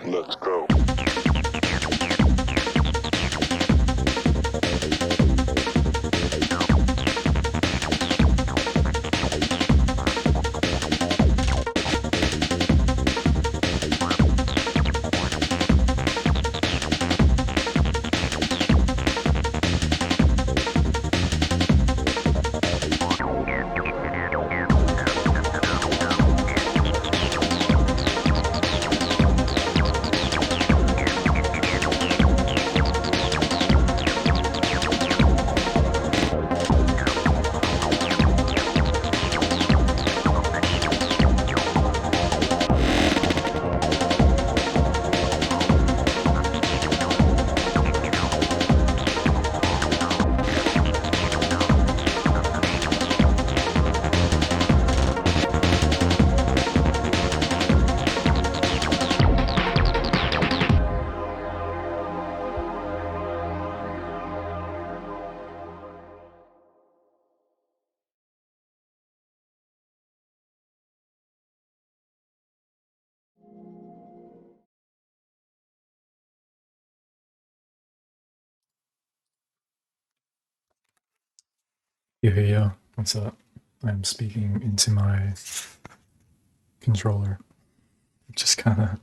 Let's go. Yo, what's up? I'm speaking into my controller, which is kind of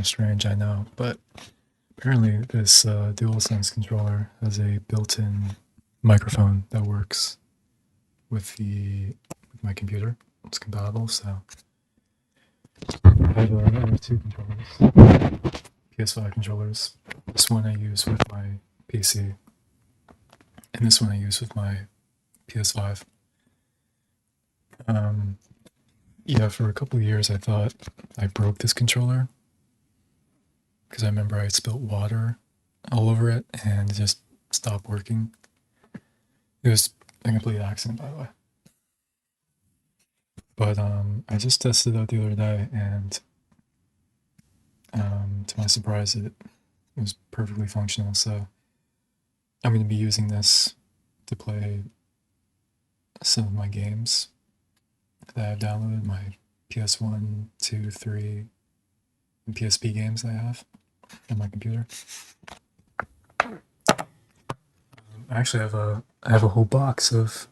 strange, I know, but apparently this DualSense controller has a built-in microphone that works with my computer. It's compatible, so I have two controllers, PS5 controllers. This one I use with my PC, and this one I use with my PS5. Yeah, for a couple of years I thought I broke this controller because I remember I spilled water all over it and it just stopped working. It was a complete accident, by the way. But I just tested it out the other day, and to my surprise, it was perfectly functional. So I'm going to be using this to play some of my games that I've downloaded, my PS1, 2, 3, and PSP games I have on my computer. I have a whole box of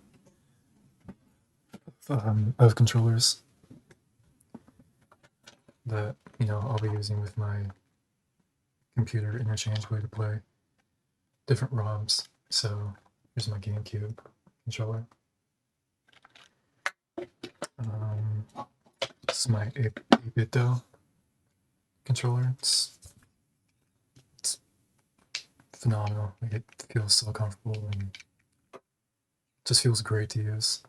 controllers that I'll be using with my computer interchangeably to play different ROMs. So here's my GameCube controller. This is my 8-bit controller. It's phenomenal. Like, it feels so comfortable and just feels great to use.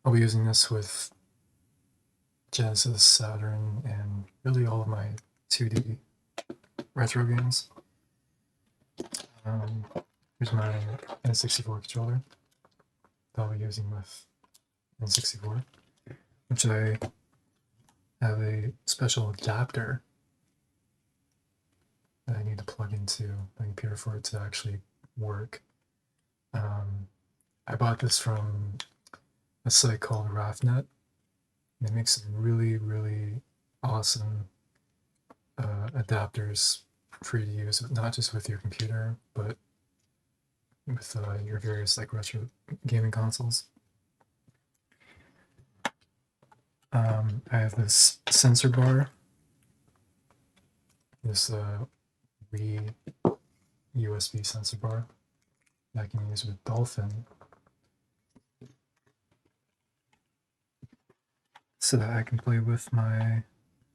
I'll be using this with Genesis, Saturn, and really all of my 2D retro games. Here's my N64 controller that I'll be using with N64, which I have a special adapter that I need to plug into my computer for it to actually work. I bought this from a site called RAFnet. It makes some really, really awesome adapters for you to use, not just with your computer, but with your various like retro gaming consoles. I have this sensor bar, this Wii USB sensor bar that I can use with Dolphin, so that I can play with my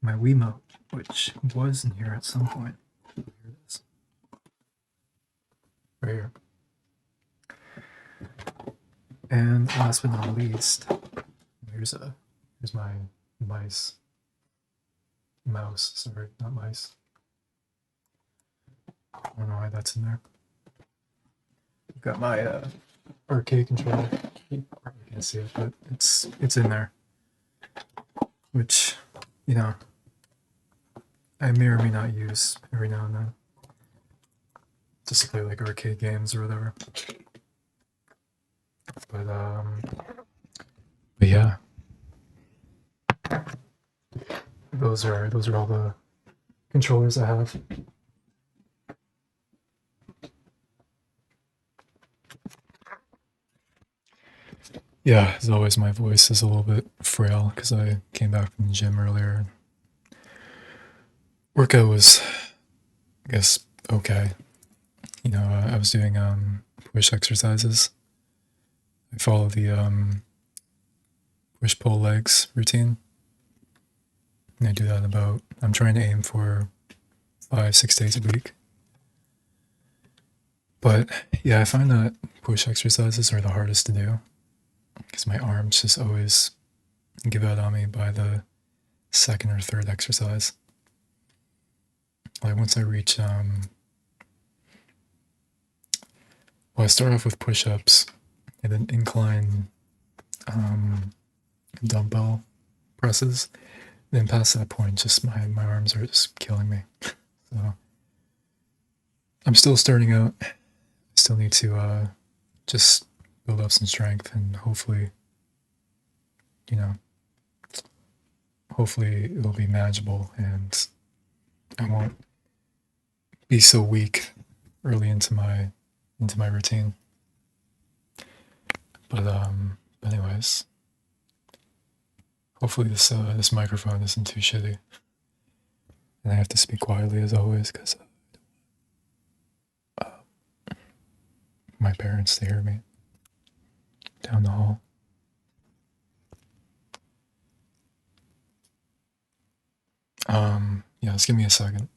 Wiimote, which was in here at some point. Here it is, right here. And last but not least, here's my mouse. Sorry, not mice. I don't know why that's in there. I've got my arcade controller. You probably can't see it, but it's in there. Which, I may or may not use every now and then. Just to play like arcade games or whatever. But yeah. Those are all the controllers I have. Yeah, as always, my voice is a little bit frail because I came back from the gym earlier. Workout was, I guess, okay. I was doing push exercises. I follow the push pull legs routine. And I do that I'm trying to aim for 5-6 days a week. But yeah, I find that push exercises are the hardest to do because my arms just always give out on me by the second or third exercise. Like once I reach, I start off with push-ups and then incline dumbbell presses. Then past that point, just my arms are just killing me. So I'm still starting out. I still need to just build up some strength and hopefully it'll be manageable and I won't be so weak early into my routine. But anyways, hopefully this microphone isn't too shitty. And I have to speak quietly as always because my parents, they hear me down the hall. Yeah, just give me a second.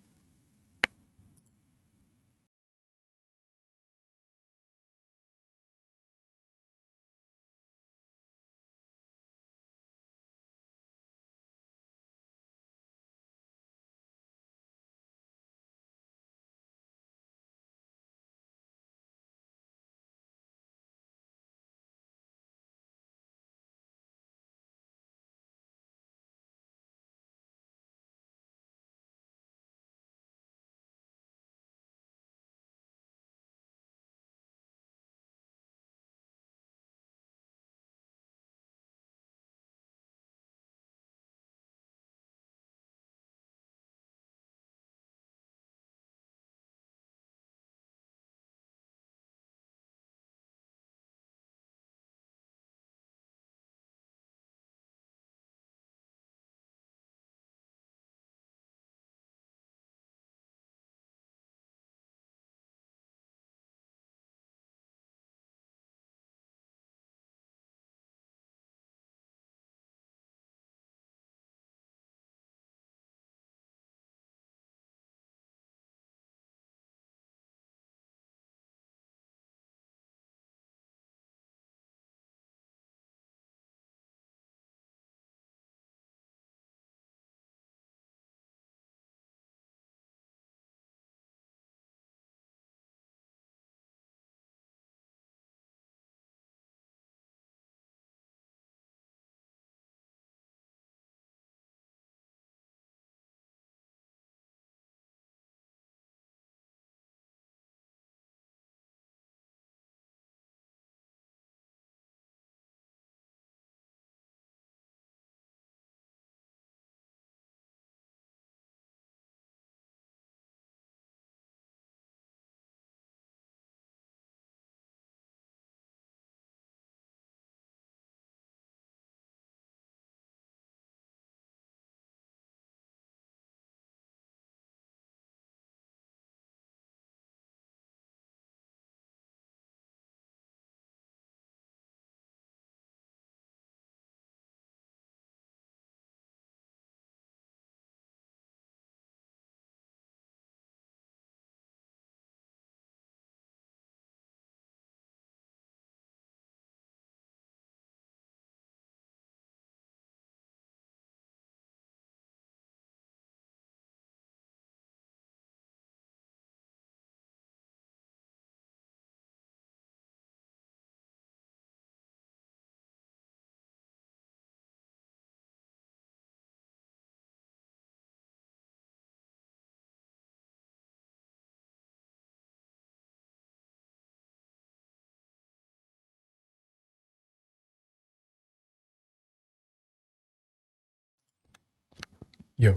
Yo.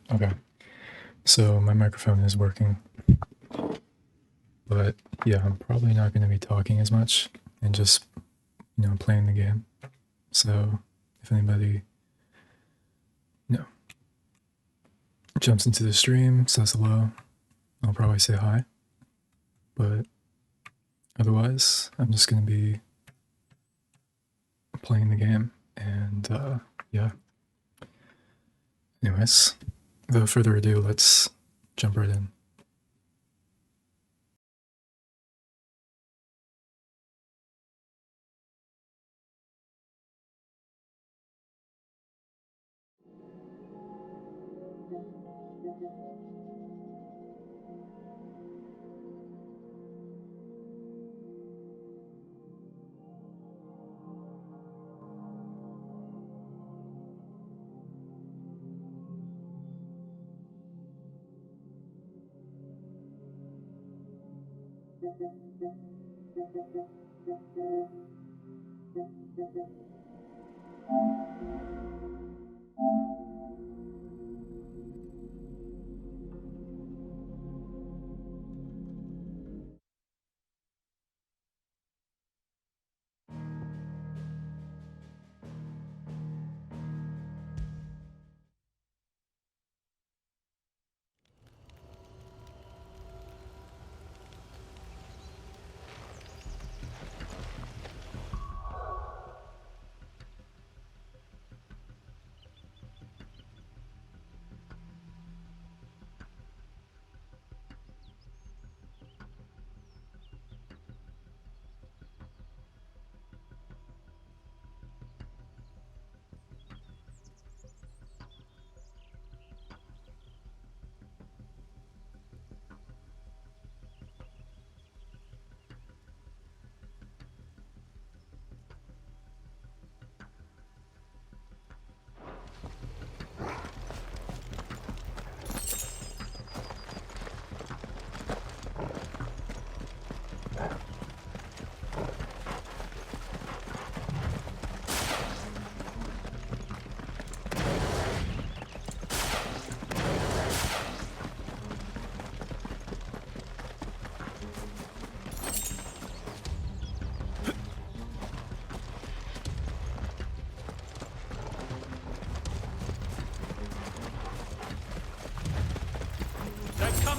Okay. So my microphone is working. But yeah, I'm probably not going to be talking as much and just, playing the game. So if anybody, jumps into the stream, says hello, I'll probably say hi. But otherwise, I'm just going to be playing the game. And yeah. Anyways, without further ado, let's jump right in.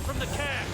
From the camp.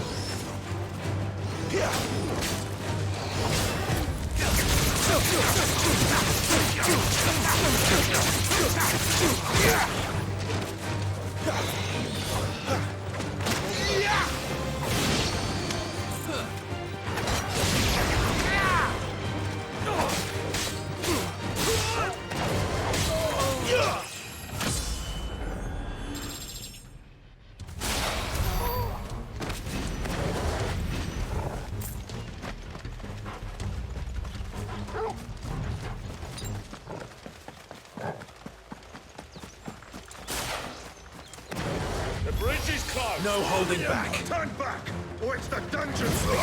No holding back. Turn back, or it's the dungeon for you.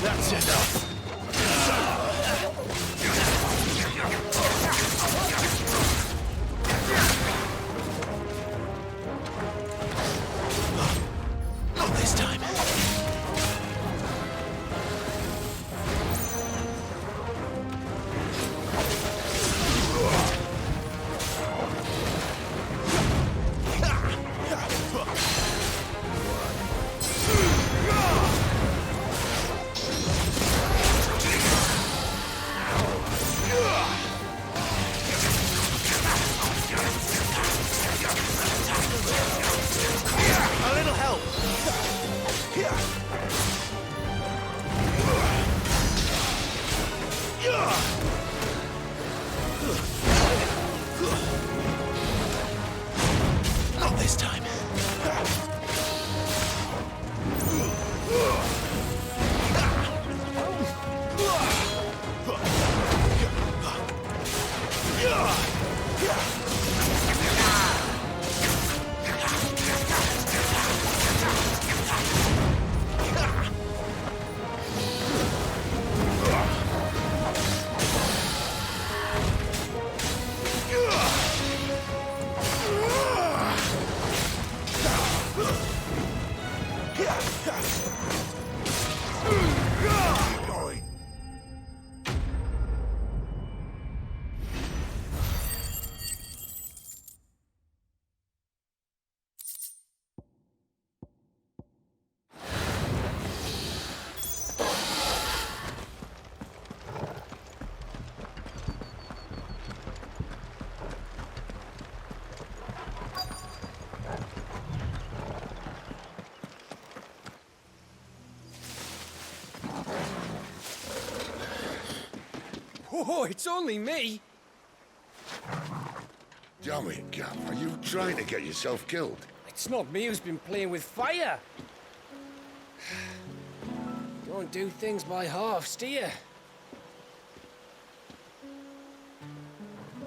That's enough. Not this time. Oh, it's only me. Damn it, Gav. Are you trying to get yourself killed? It's not me who's been playing with fire. Don't do things by halves, do you?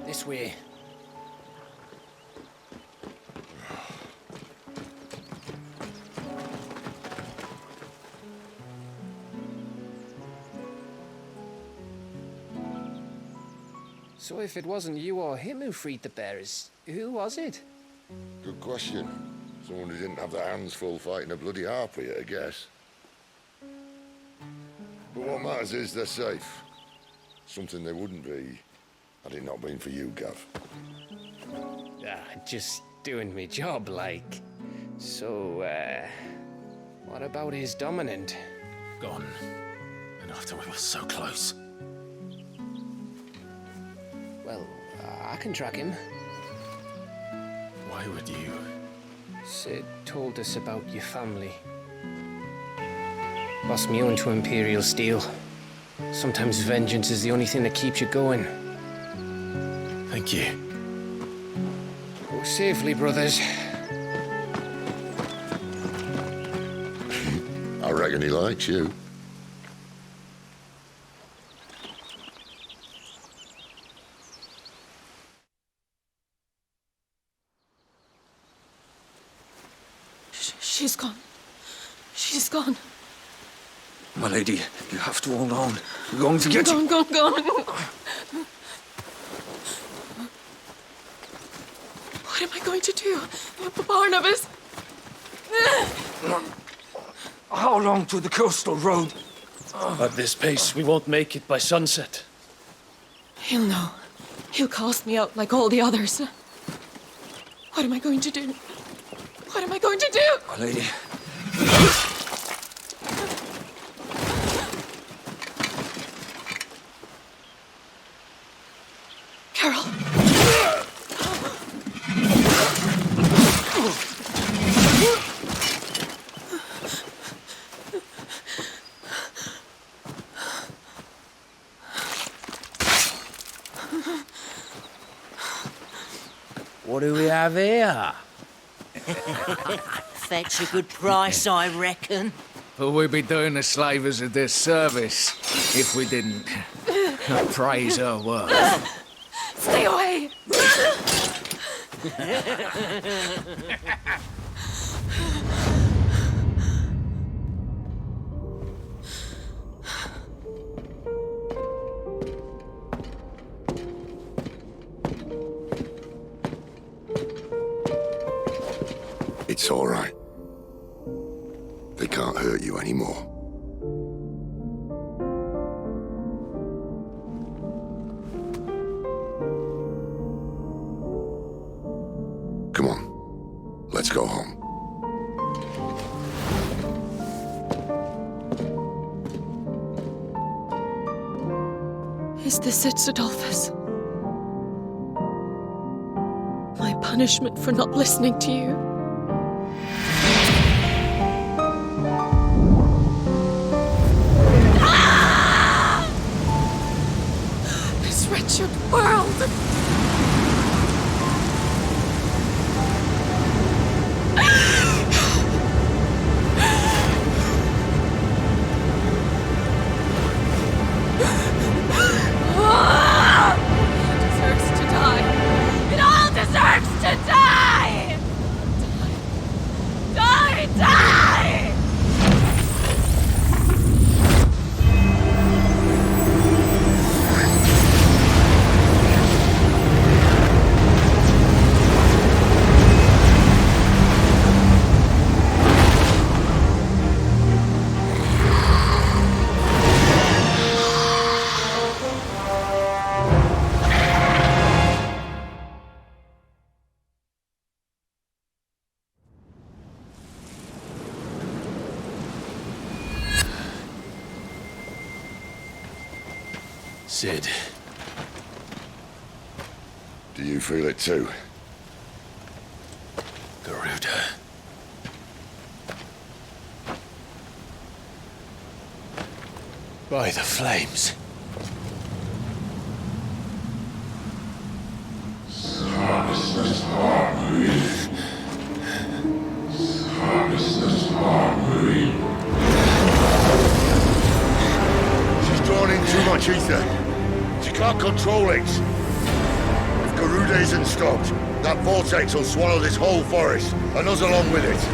This way. So if it wasn't you or him who freed the bearers, who was it? Good question. Someone who didn't have their hands full fighting a bloody harpy, I guess. But what matters is they're safe. Something they wouldn't be had it not been for you, Gav. Just doing me job, like. So, what about his dominant? Gone. And after we were so close. Well, I can track him. Why would you? Sid told us about your family. Lost me own to Imperial Steel. Sometimes vengeance is the only thing that keeps you going. Thank you. Go safely, brothers. I reckon he likes you. She's gone. She's gone. My lady, you have to hold on. We're going to get you. Gone. What am I going to do? Barnabas? How long to the coastal road? At this pace, we won't make it by sunset. He'll know. He'll cast me out like all the others. What am I going to do? What am I going to do? My lady. Carol. What do we have here? Fetch a good price, I reckon. But we'd be doing the slavers a disservice if we didn't praise her work. Stay away! It's all right. They can't hurt you anymore. Come on, let's go home. Is this it, Adolphus? My punishment for not listening to you? This wretched world! Deserves to die. It all deserves to die! Die! Die! Sid. Do you feel it too? Garuda. By the flames. She's drawn in too much ether. She can't control it. If Garuda isn't stopped, that vortex will swallow this whole forest, and us along with it.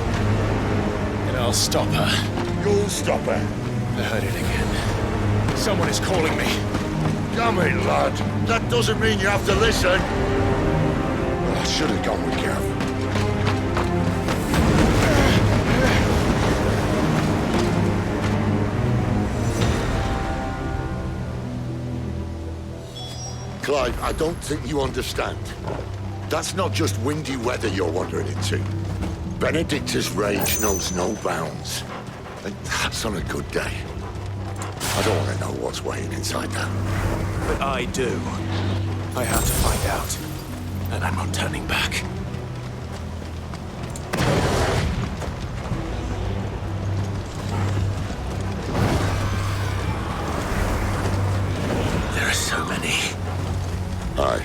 And I'll stop her. You'll stop her. I heard it again. Someone is calling me. Damn it, lad. That doesn't mean you have to listen. Well, I should have gone with Gav. Clive, I don't think you understand. That's not just windy weather you're wandering into. Benedicta's rage knows no bounds. And that's on a good day. I don't want to know what's waiting inside that. But I do. I have to find out. And I'm not turning back. There are so many. Aye.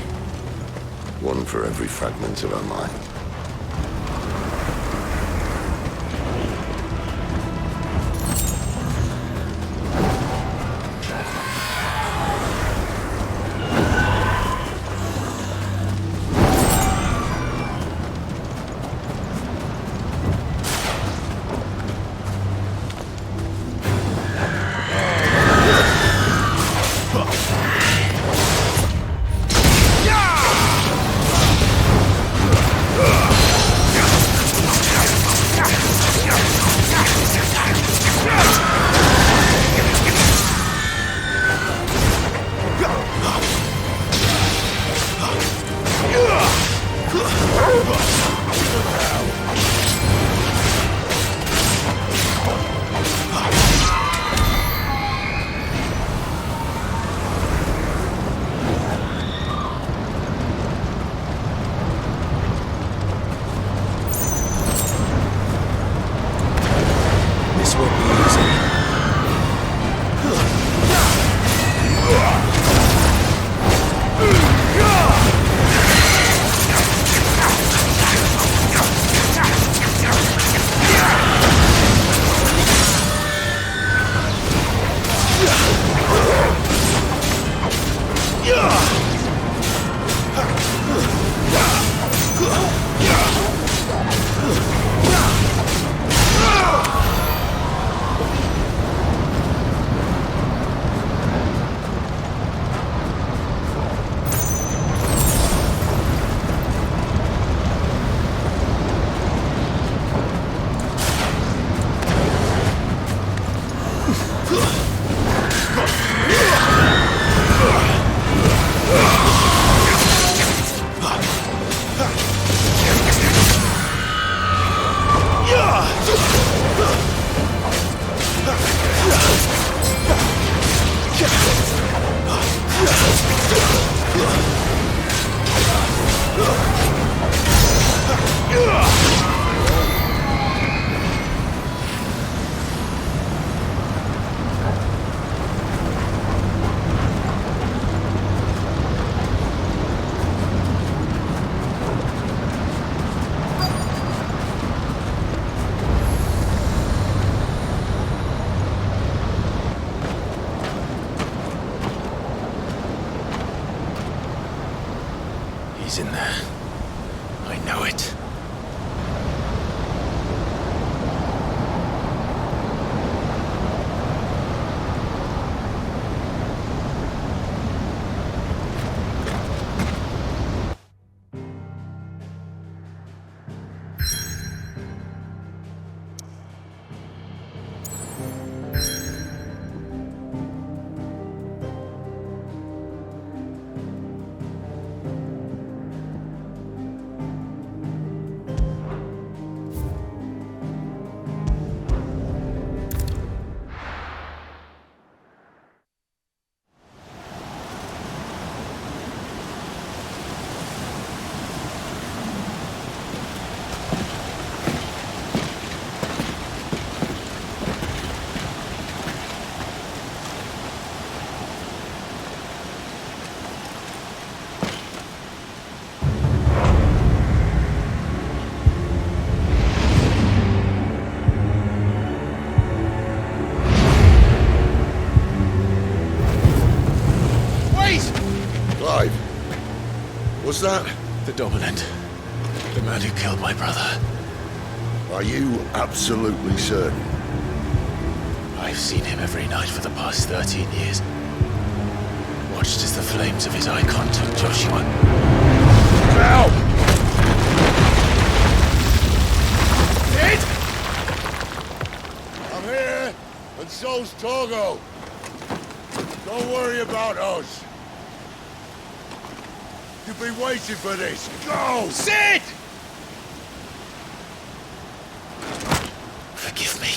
One for every fragment of our mind. He's in there. I know it. Clive, was that? The dominant. The man who killed my brother. Are you absolutely certain? I've seen him every night for the past 13 years. Watched as the flames of his icon took Joshua. Now! Sid! I'm here, and so's Togo. Don't worry about us. You've been waiting for this. Go! Sid! Forgive me.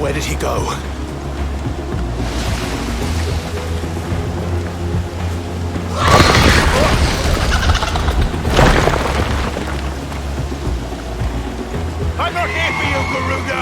Where did he go? I'm not here for you, Garuda!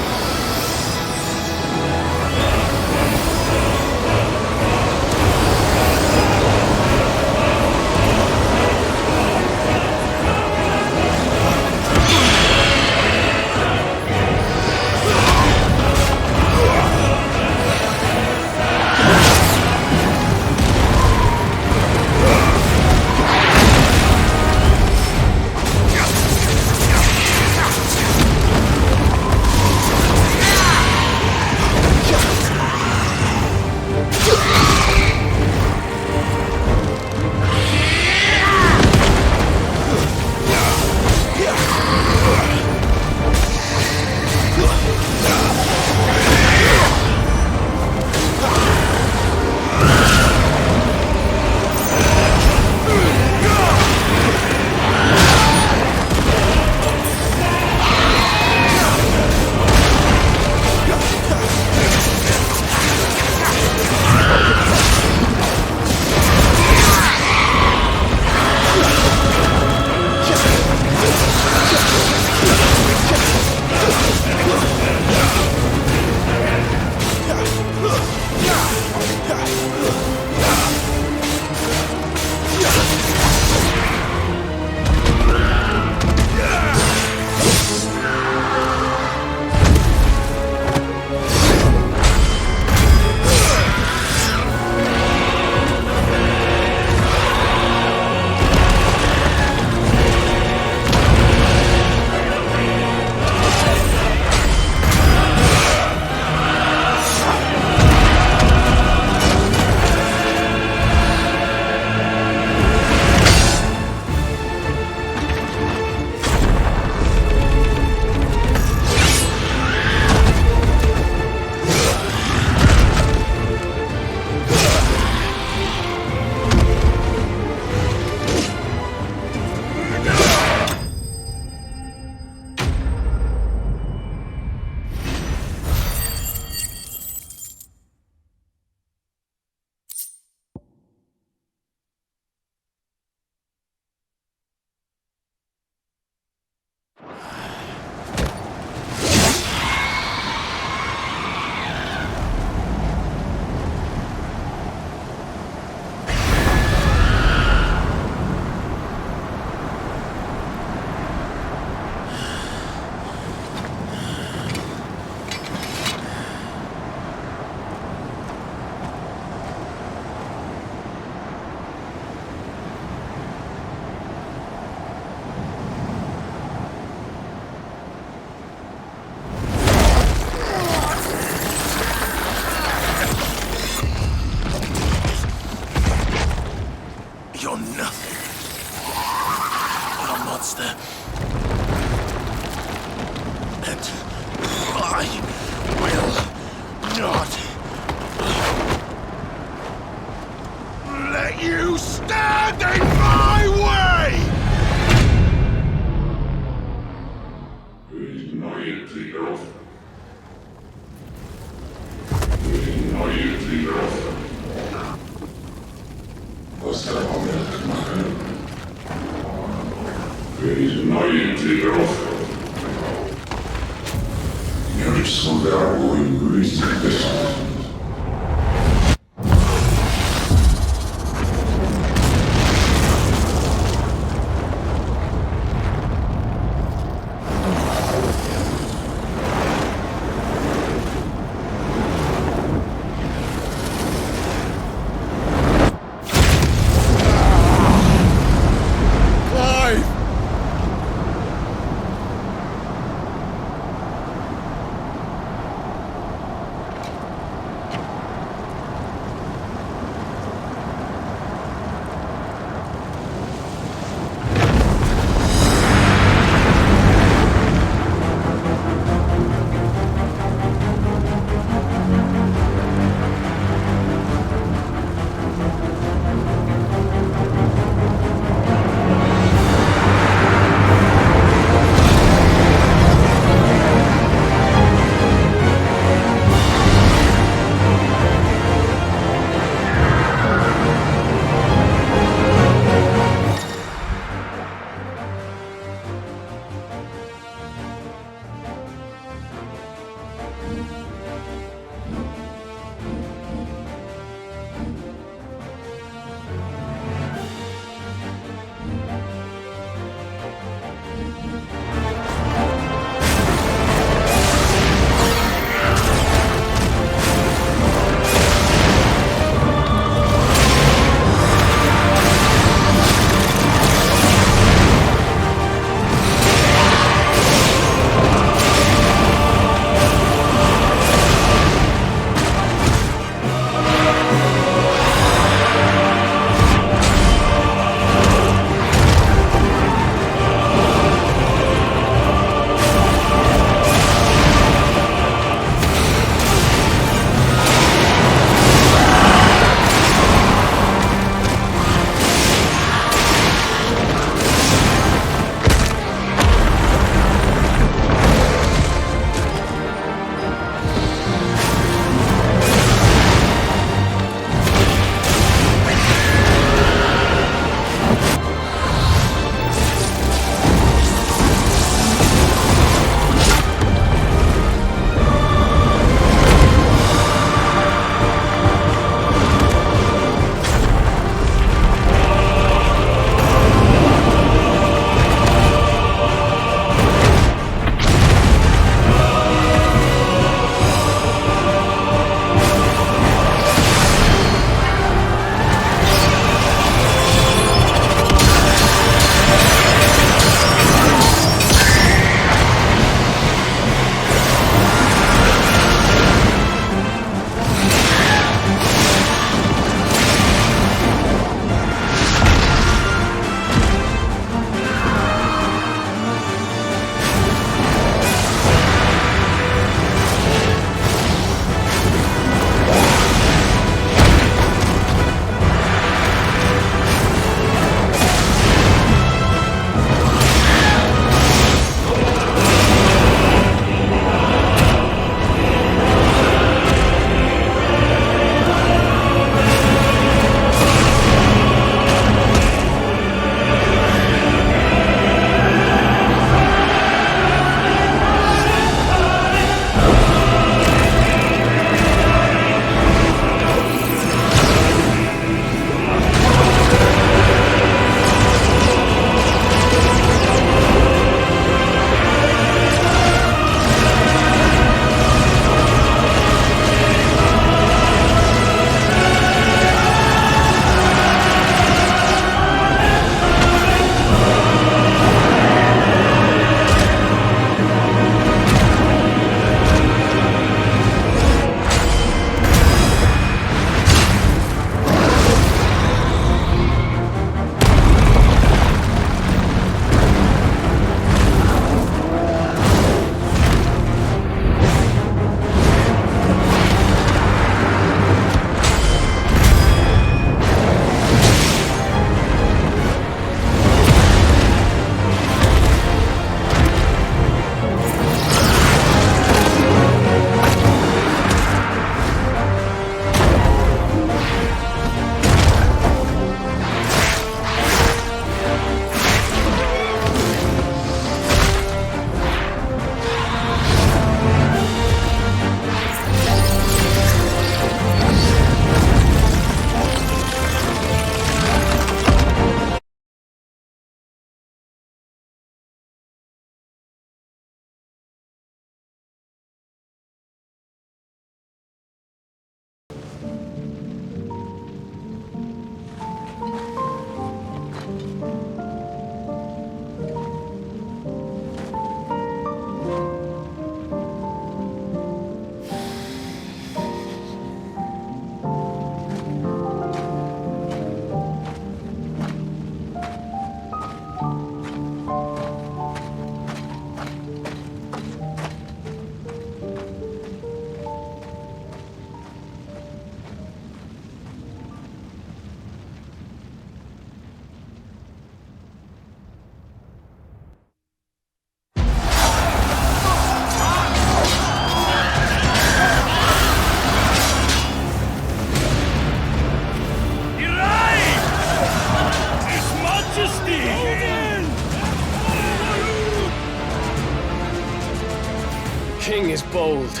bold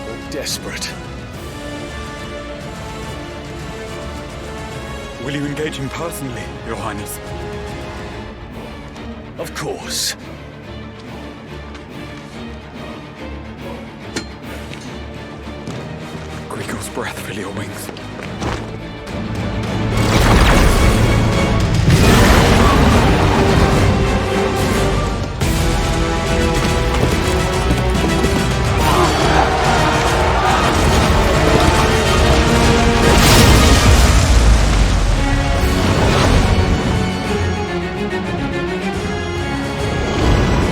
or desperate. Will you engage him personally, Your Highness? Of course. Grigor's breath fill your wings.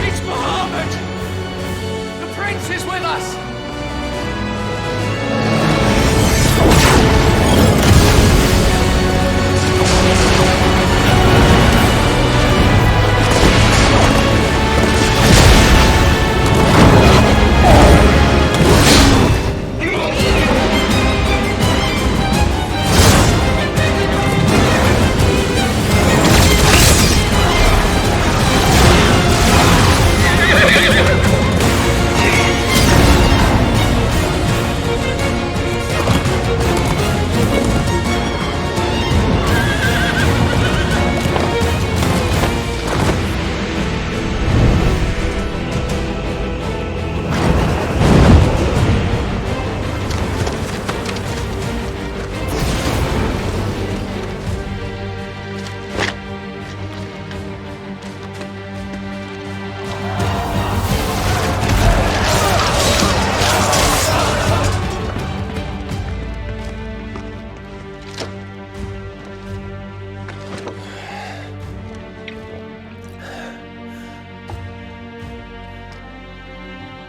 It's Muhammad! The prince is with us!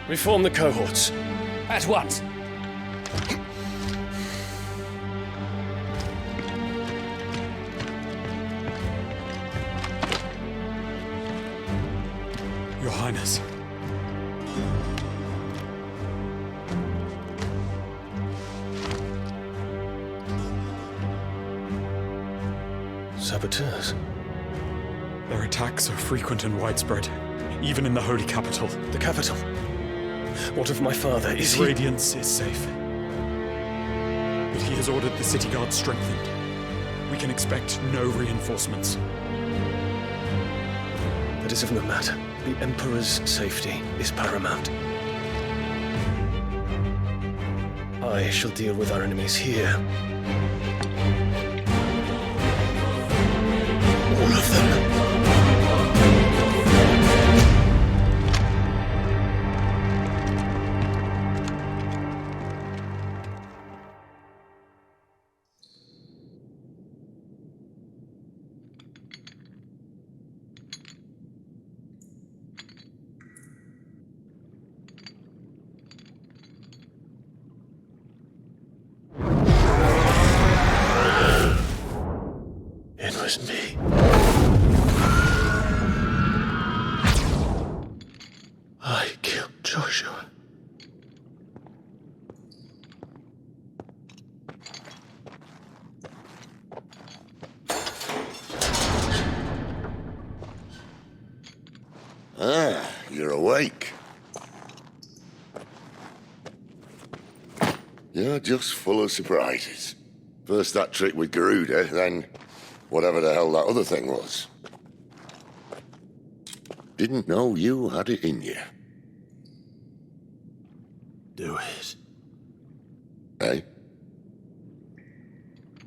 Reform the cohorts. At once! Your Highness. Saboteurs. Their attacks are frequent and widespread, even in the holy capital. The capital. What of my father? Is His he... radiance is safe. But he has ordered the city guard strengthened. We can expect no reinforcements. That is of no matter. The Emperor's safety is paramount. I shall deal with our enemies here. All of them. It was me. I killed Joshua. Ah, you're awake. You're just full of surprises. First that trick with Garuda, then whatever the hell that other thing was. Didn't know you had it in you. Do it. Eh?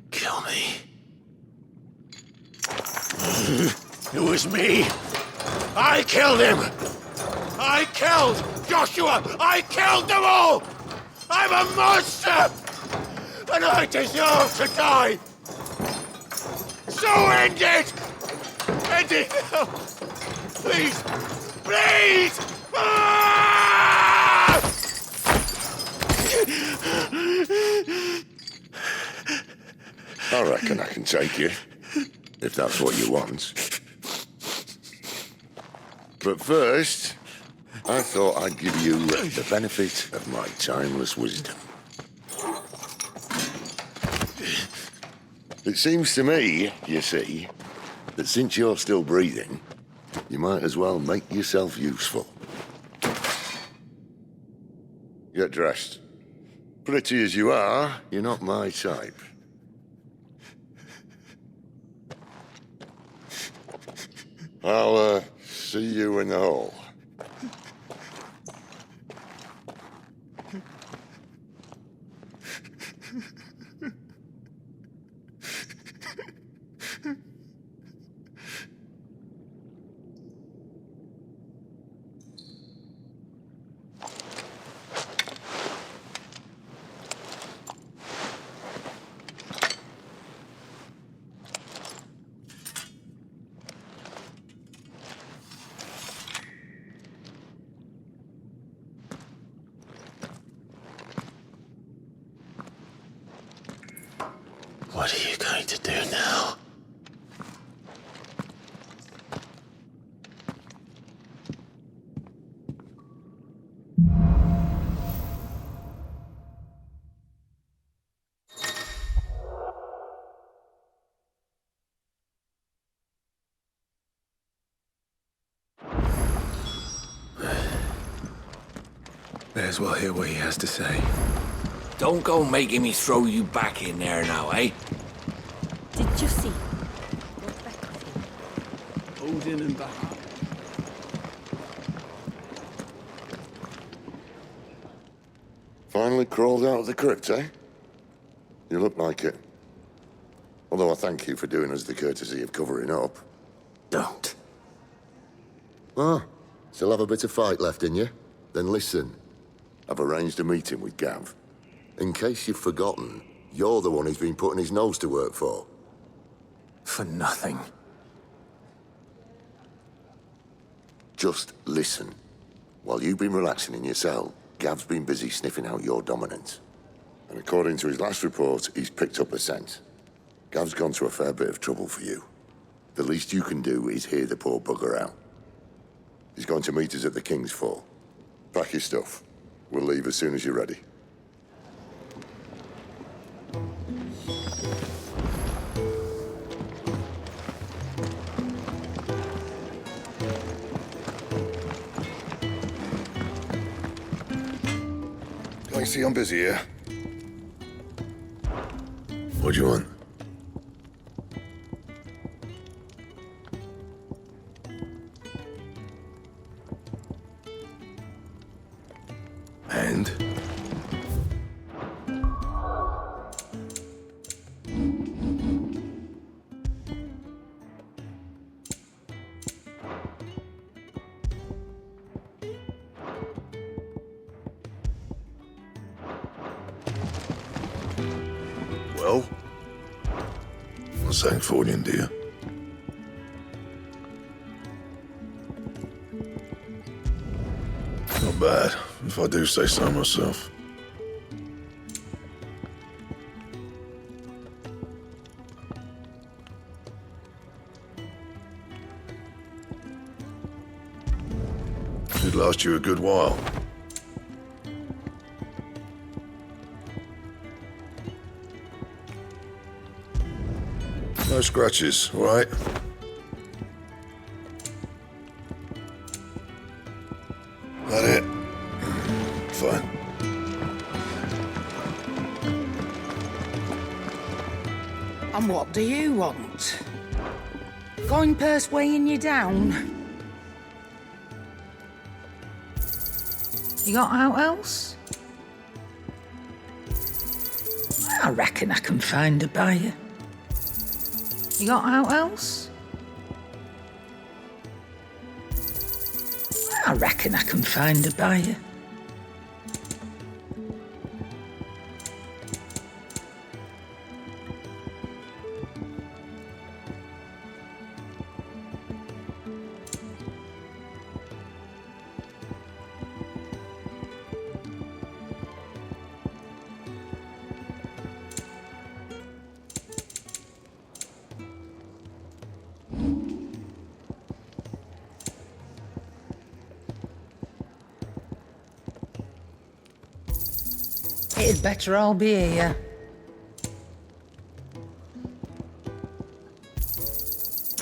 Kill me. It was me. I killed him. I killed Joshua. I killed them all. I'm a monster. And I deserve to die. So end it. End it now. Please. Please. Ah! I reckon I can take you, if that's what you want. But first, I thought I'd give you the benefit of my timeless wisdom. It seems to me, you see, that since you're still breathing, you might as well make yourself useful. Get dressed. Pretty as you are, you're not my type. I'll, see you in the hall. What are you going to do now? May as well hear what he has to say. Don't go making me throw you back in there now, eh? Did you see? Odin and the Finally crawled out of the crypt, eh? You look like it. Although I thank you for doing us the courtesy of covering up. Don't. Ah, still have a bit of fight left in you? Then listen. I've arranged a meeting with Gav. In case you've forgotten, you're the one he's been putting his nose to work for. For nothing. Just listen. While you've been relaxing in your cell, Gav's been busy sniffing out your dominance. And according to his last report, he's picked up a scent. Gav's gone to a fair bit of trouble for you. The least you can do is hear the poor bugger out. He's going to meet us at the King's Fall. Pack your stuff. We'll leave as soon as you're ready. Can you see I'm busy here? What do you want? And? Well? What's that for you, dear? Not bad, if I do say so myself. Should last you a good while. No scratches, all right? That it? Fine. And what do you want? Going purse weighing you down? You got out else? I reckon I can find a buyer. You got out else? I reckon I can find a buyer. It'd better all be here.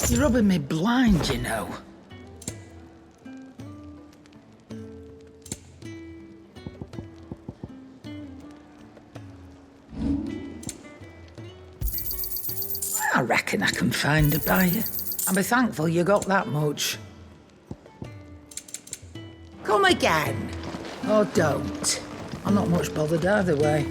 You're rubbing me blind, you know. I reckon I can find a buyer. I'll be thankful you got that much. Come again. Or don't. I'm not much bothered either way.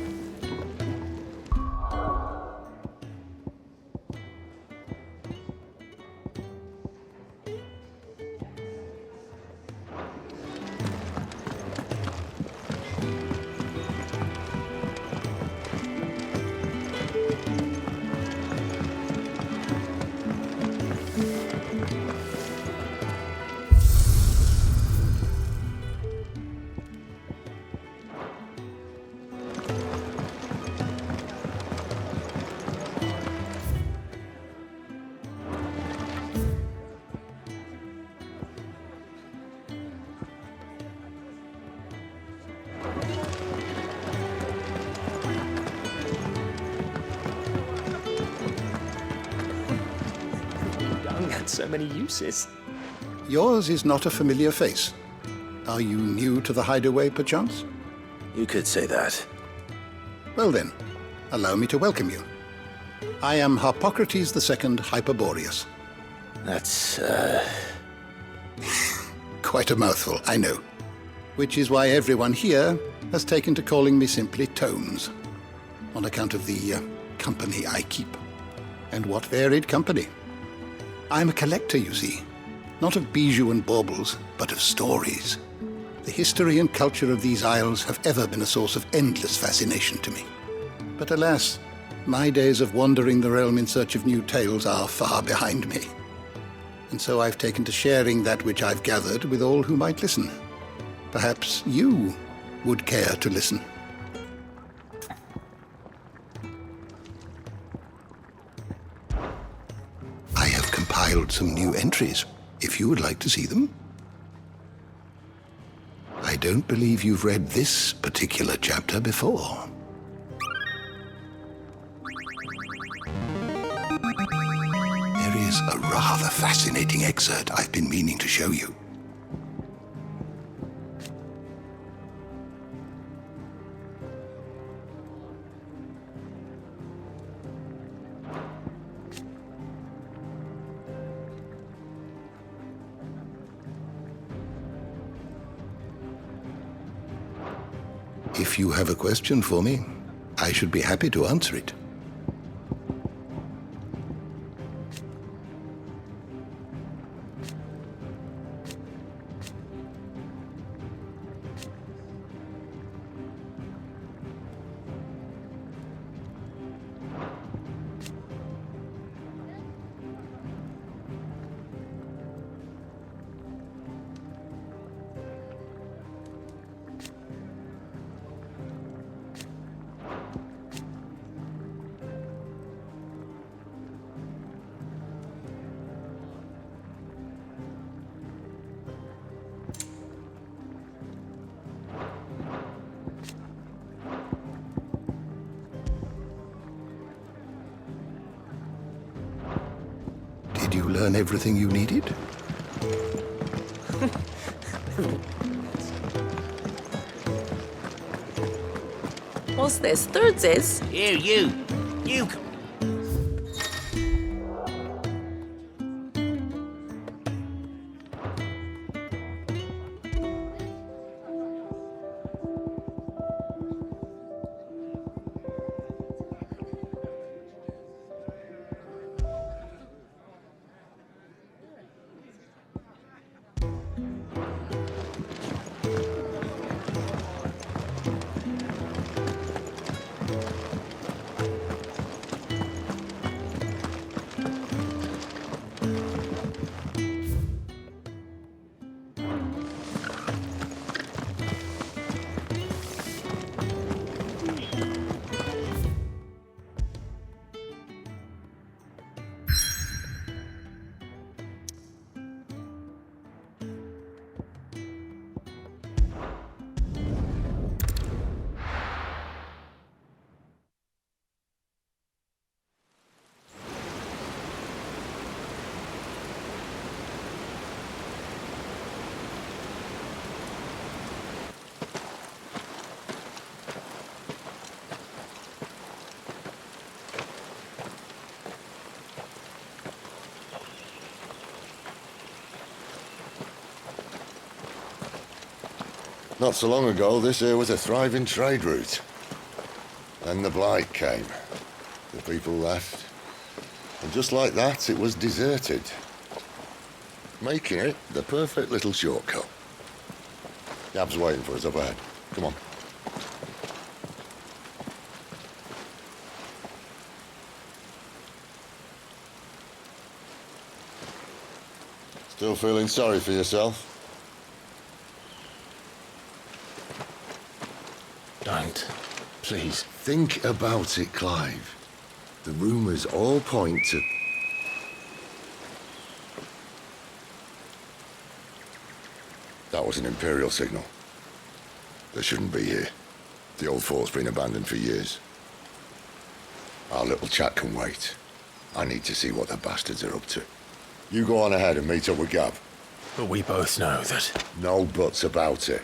So many uses. Yours is not a familiar face. Are you new to the hideaway, perchance? You could say that. Well then, allow me to welcome you. I am Harpocrates II Hyperboreus. That's, Quite a mouthful, I know. Which is why everyone here has taken to calling me simply Tones, on account of the company I keep. And what varied company. I'm a collector, you see. Not of bijou and baubles, but of stories. The history and culture of these isles have ever been a source of endless fascination to me. But alas, my days of wandering the realm in search of new tales are far behind me. And so I've taken to sharing that which I've gathered with all who might listen. Perhaps you would care to listen. I have compiled some new entries, if you would like to see them. I don't believe you've read this particular chapter before. There is a rather fascinating excerpt I've been meaning to show you. If you have a question for me, I should be happy to answer it. Did you learn everything you needed? What's this? Thirds is? You come. Not so long ago, this here was a thriving trade route. Then the blight came. The people left. And just like that, it was deserted. Making it the perfect little shortcut. Gab's waiting for us up ahead. Come on. Still feeling sorry for yourself? Don't. Please. Think about it, Clive. The rumours all point to... That was an Imperial signal. They shouldn't be here. The old fort's been abandoned for years. Our little chat can wait. I need to see what the bastards are up to. You go on ahead and meet up with Gab. But we both know that... No buts about it.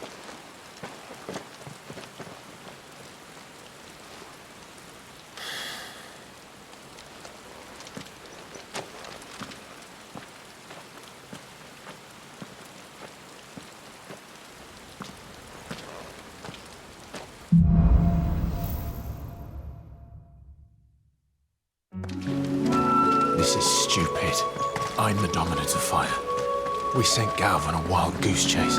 This is stupid. I'm the dominant of fire. We sent Gav on a wild goose chase.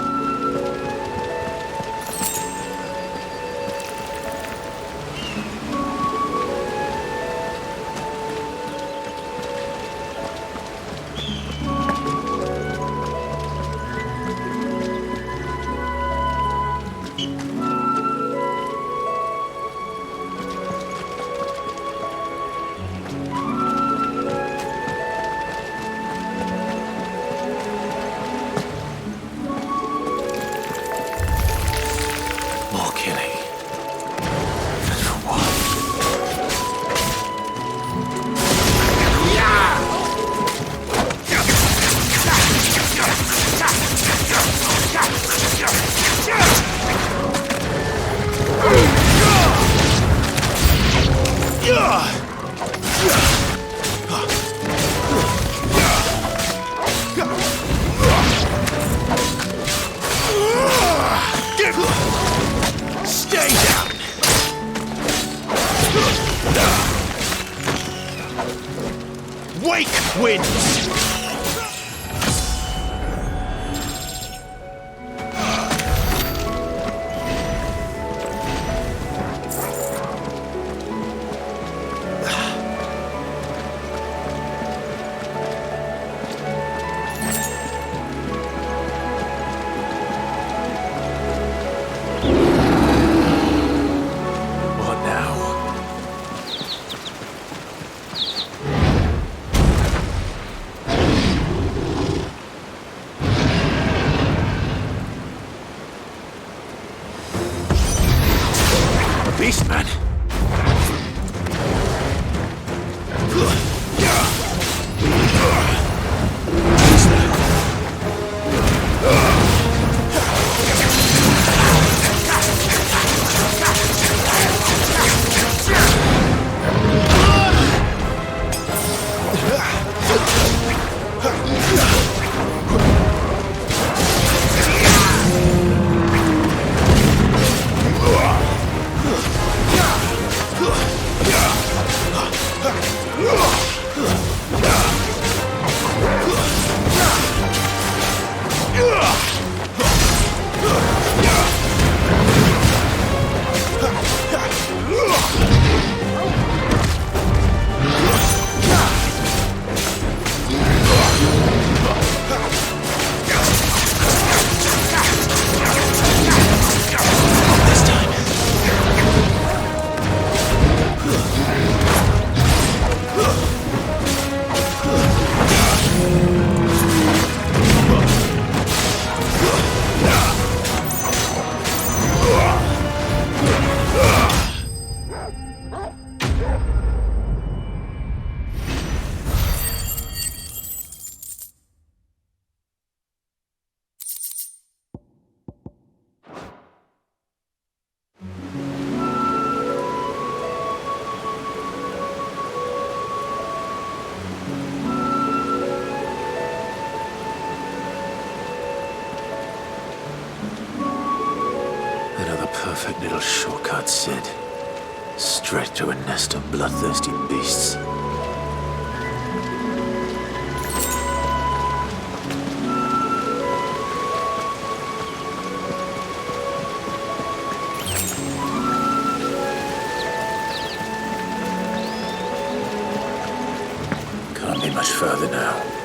More killing. And for what? Stay down! Wake winds! What now? Beastman! little shortcut, Sid. Straight to a nest of bloodthirsty beasts. Can't be much further now.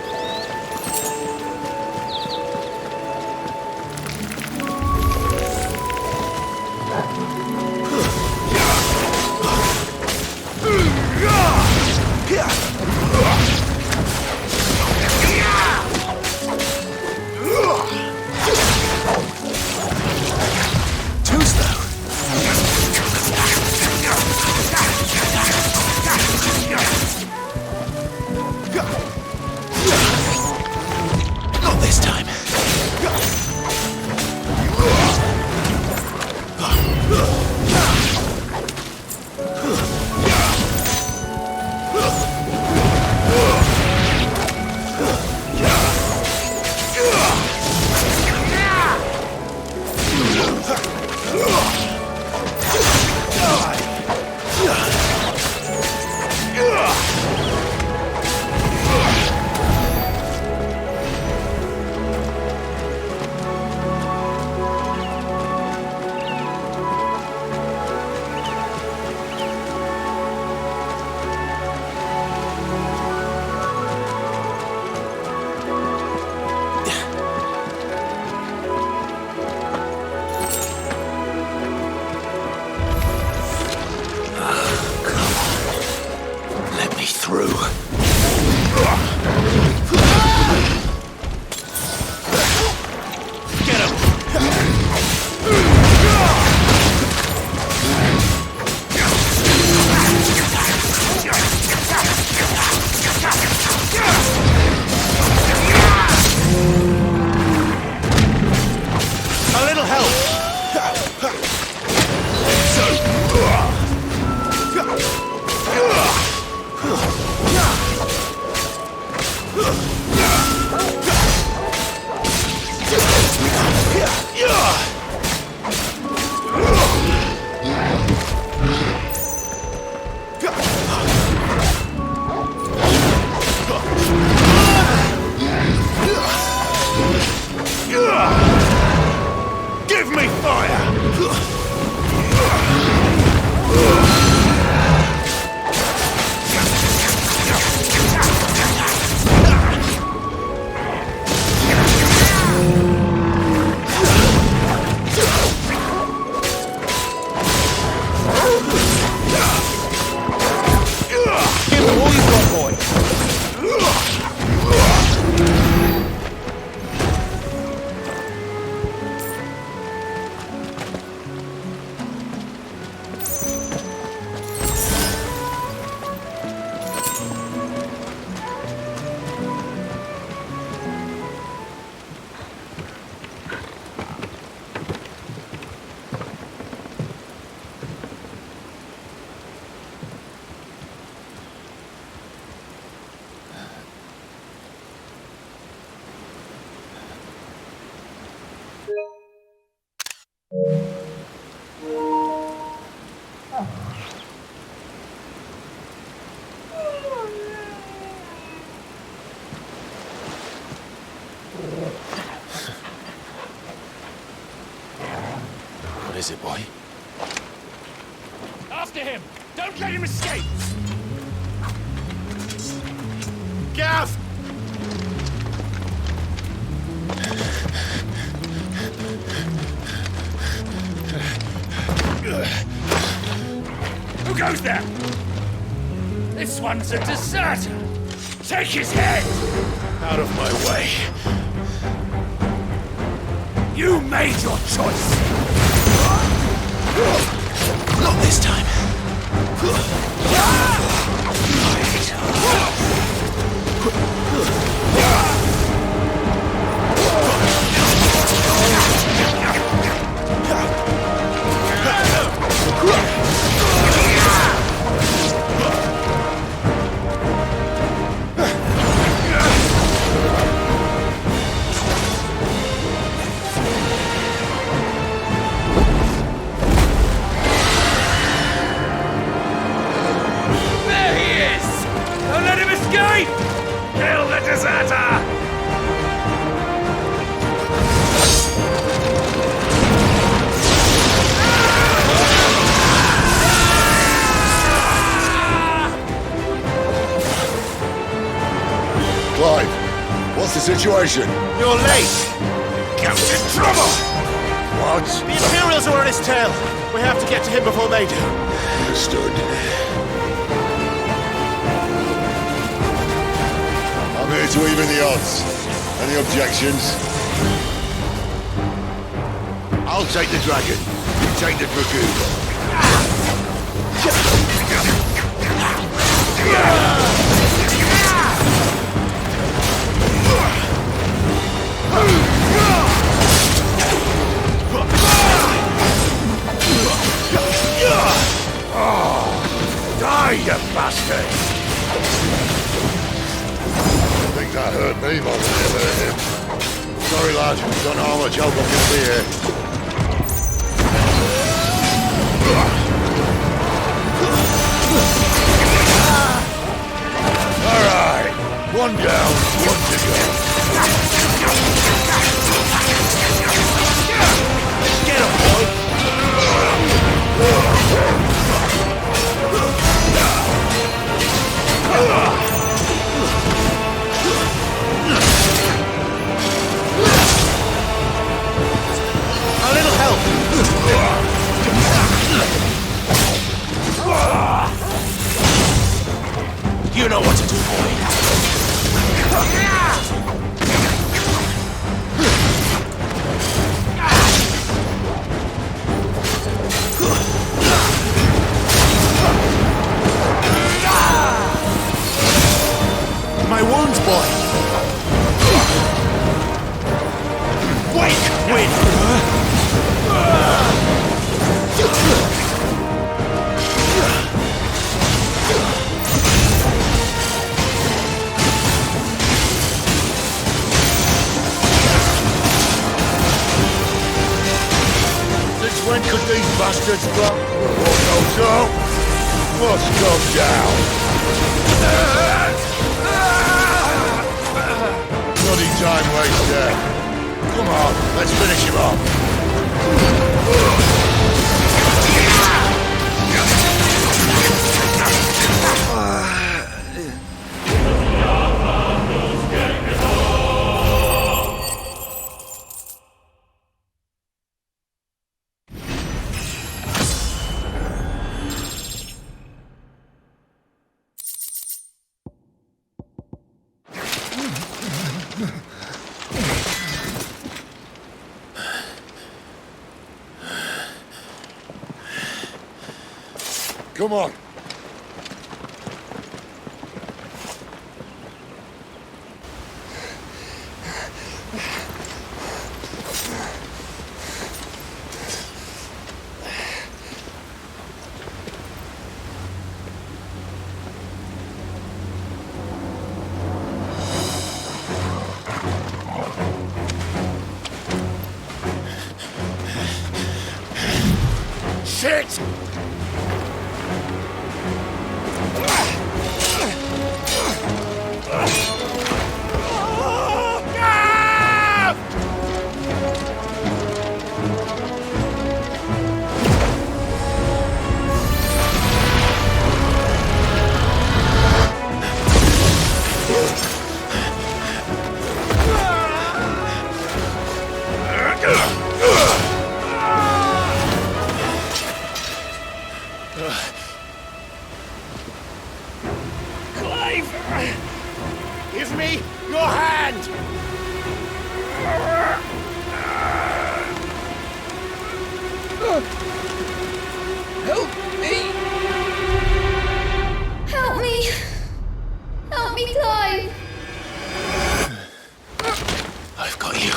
What is it, boy? After him! Don't let him escape! Gav! Who goes there? This one's a deserter! Take his head! Out of my way. You made your choice! Not this time. deserter! Clive, what's the situation? You're late! Captain Trouble! What? The Imperials are on his tail! We have to get to him before they do. Understood. I'm here to even the odds. Any objections? I'll take the dragon. You take the dragoon. Die, you bastard! I think that hurt me more than it hurt him. Sorry, lad. Don't know how much help I can be here. All right. One down, one to go. Get him, boy! A little help! You know what to do, my wounds, boy! Wake, win! Since when could these bastards drop? So, must go down. Bloody time waster. Come on, let's finish him off. Come on. Shit! Give me your hand! Help me! Help me! Help me, Clive! I've got you.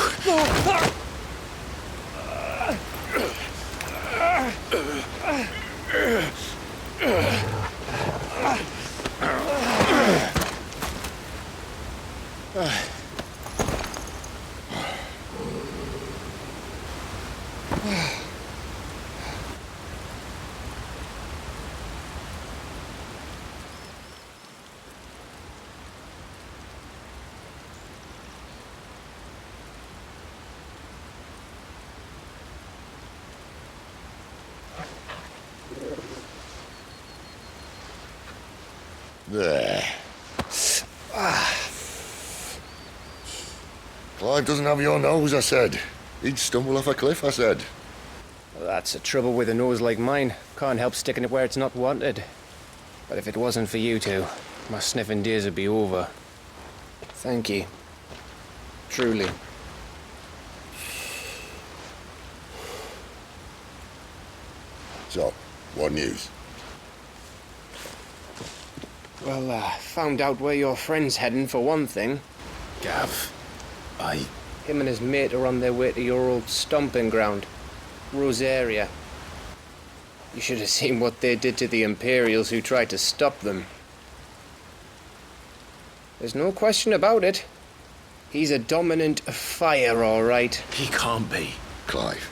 There. Clive doesn't have your nose, I said. He'd stumble off a cliff, I said. Well, that's the trouble with a nose like mine. Can't help sticking it where it's not wanted. But if it wasn't for you two, my sniffing days would be over. Thank you. Truly. So, what news? Well, found out where your friend's heading for one thing. Gav, Him and his mate are on their way to your old stomping ground, Rosaria. You should have seen what they did to the Imperials who tried to stop them. There's no question about it. He's a dominant of fire, all right. He can't be. Clive,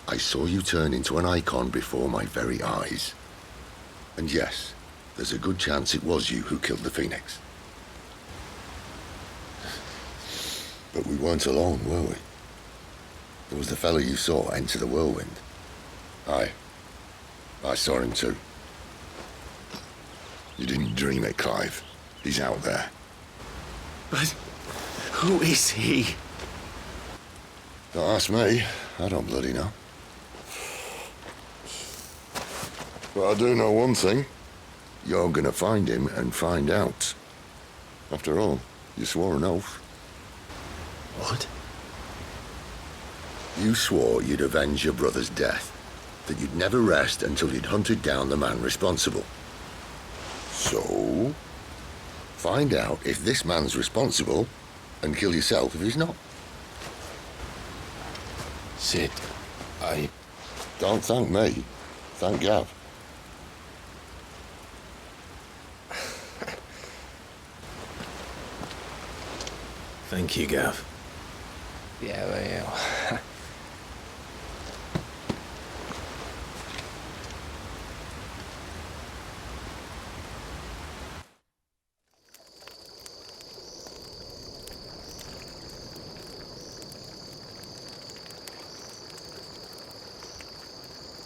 I saw you turn into an icon before my very eyes. And yes, there's a good chance it was you who killed the Phoenix. But we weren't alone, were we? There was the fellow you saw enter the whirlwind. I saw him too. You didn't dream it, Clive. He's out there. But who is he? Don't ask me. I don't bloody know. But I do know one thing. You're gonna find him and find out. After all, you swore an oath. What? You swore you'd avenge your brother's death, that you'd never rest until you'd hunted down the man responsible. So, find out if this man's responsible, and kill yourself if he's not. Sid, Don't thank me. Thank Gav. Thank you, Gav. Yeah, well.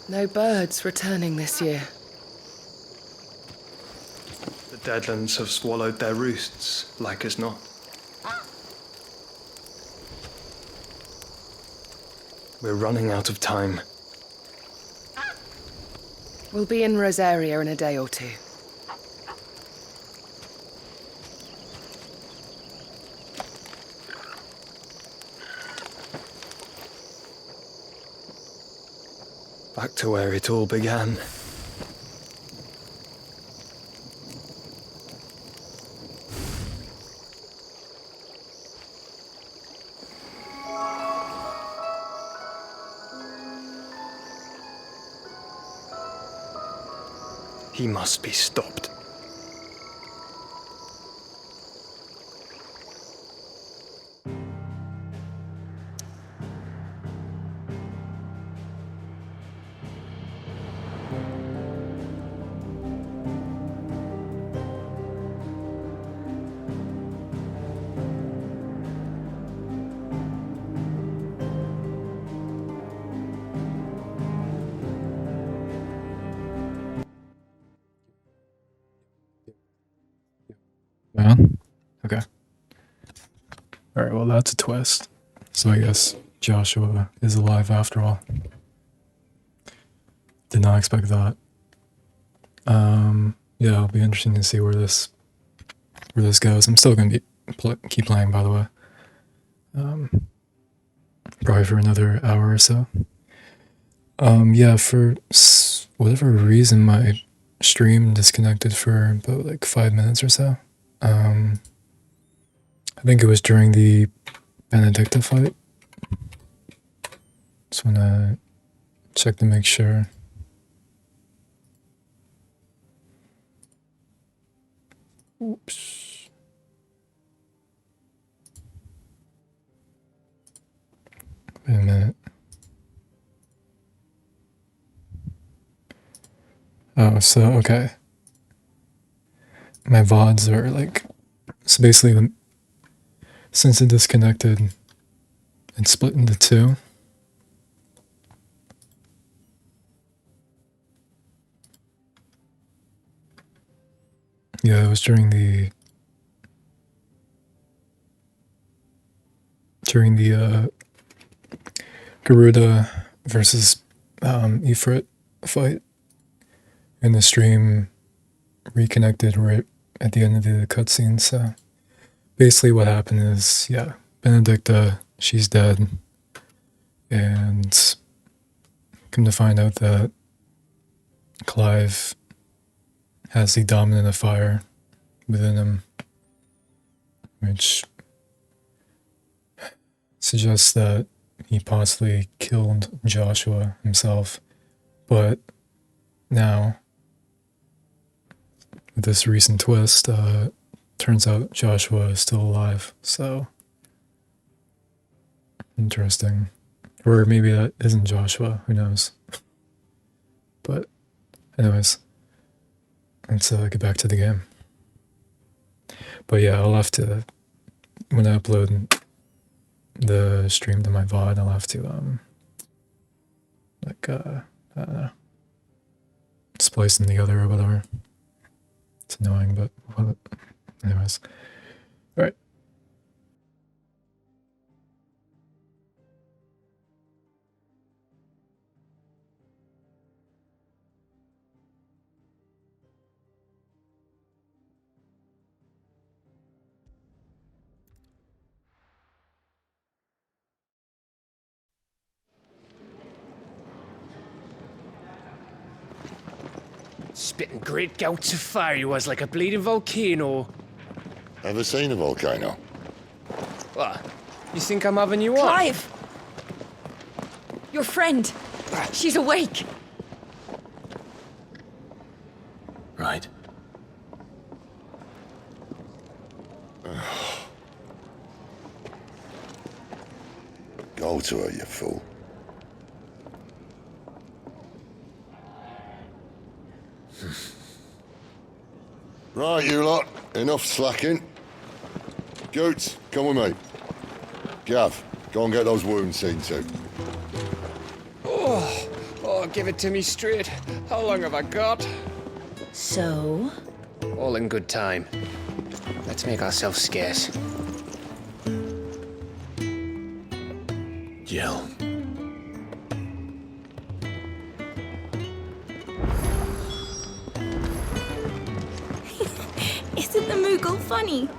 No birds returning this year. The Deadlands have swallowed their roosts, like as not. We're running out of time. We'll be in Rosaria in a day or two. Back to where it all began. He must be stopped. Man? Okay. Alright, well that's a twist. So I guess Joshua is alive after all. Did not expect that. Yeah, it'll be interesting to see where this goes. I'm still gonna keep playing, by the way. Probably for another hour or so. Yeah, for whatever reason, my stream disconnected for about like 5 minutes or so. I think it was during the Benedicta fight. Just wanna check to make sure. Oops. Wait a minute. Oh, so, okay. My VODs are like, so basically, since it disconnected, it's split into two. Yeah, it was during the Garuda versus Ifrit fight, and the stream reconnected right at the end of the cutscene. So basically, what happened is, yeah, Benedicta, she's dead, and come to find out that Clive has the dominant of fire within him, which suggests that he possibly killed Joshua himself. But now, with this recent twist, turns out Joshua is still alive. So, interesting. Or maybe that isn't Joshua, who knows. But, anyways, let's get back to the game. But yeah, I'll have to, when I upload the stream to my VOD, I'll have to, I don't know, splice them together or whatever. It's annoying, but anyways. Alright. Spitting great gouts of fire he was, like a bleeding volcano. Ever seen a volcano? What? You think I'm having you on? Clive! Your friend. She's awake. Right. Go to her, you fool. Right, you lot. Enough slacking. Goots, come with me. Gav, go and get those wounds seen to. Oh, give it to me straight. How long have I got? So? All in good time. Let's make ourselves scarce. Jill. Isn't the Moogle funny?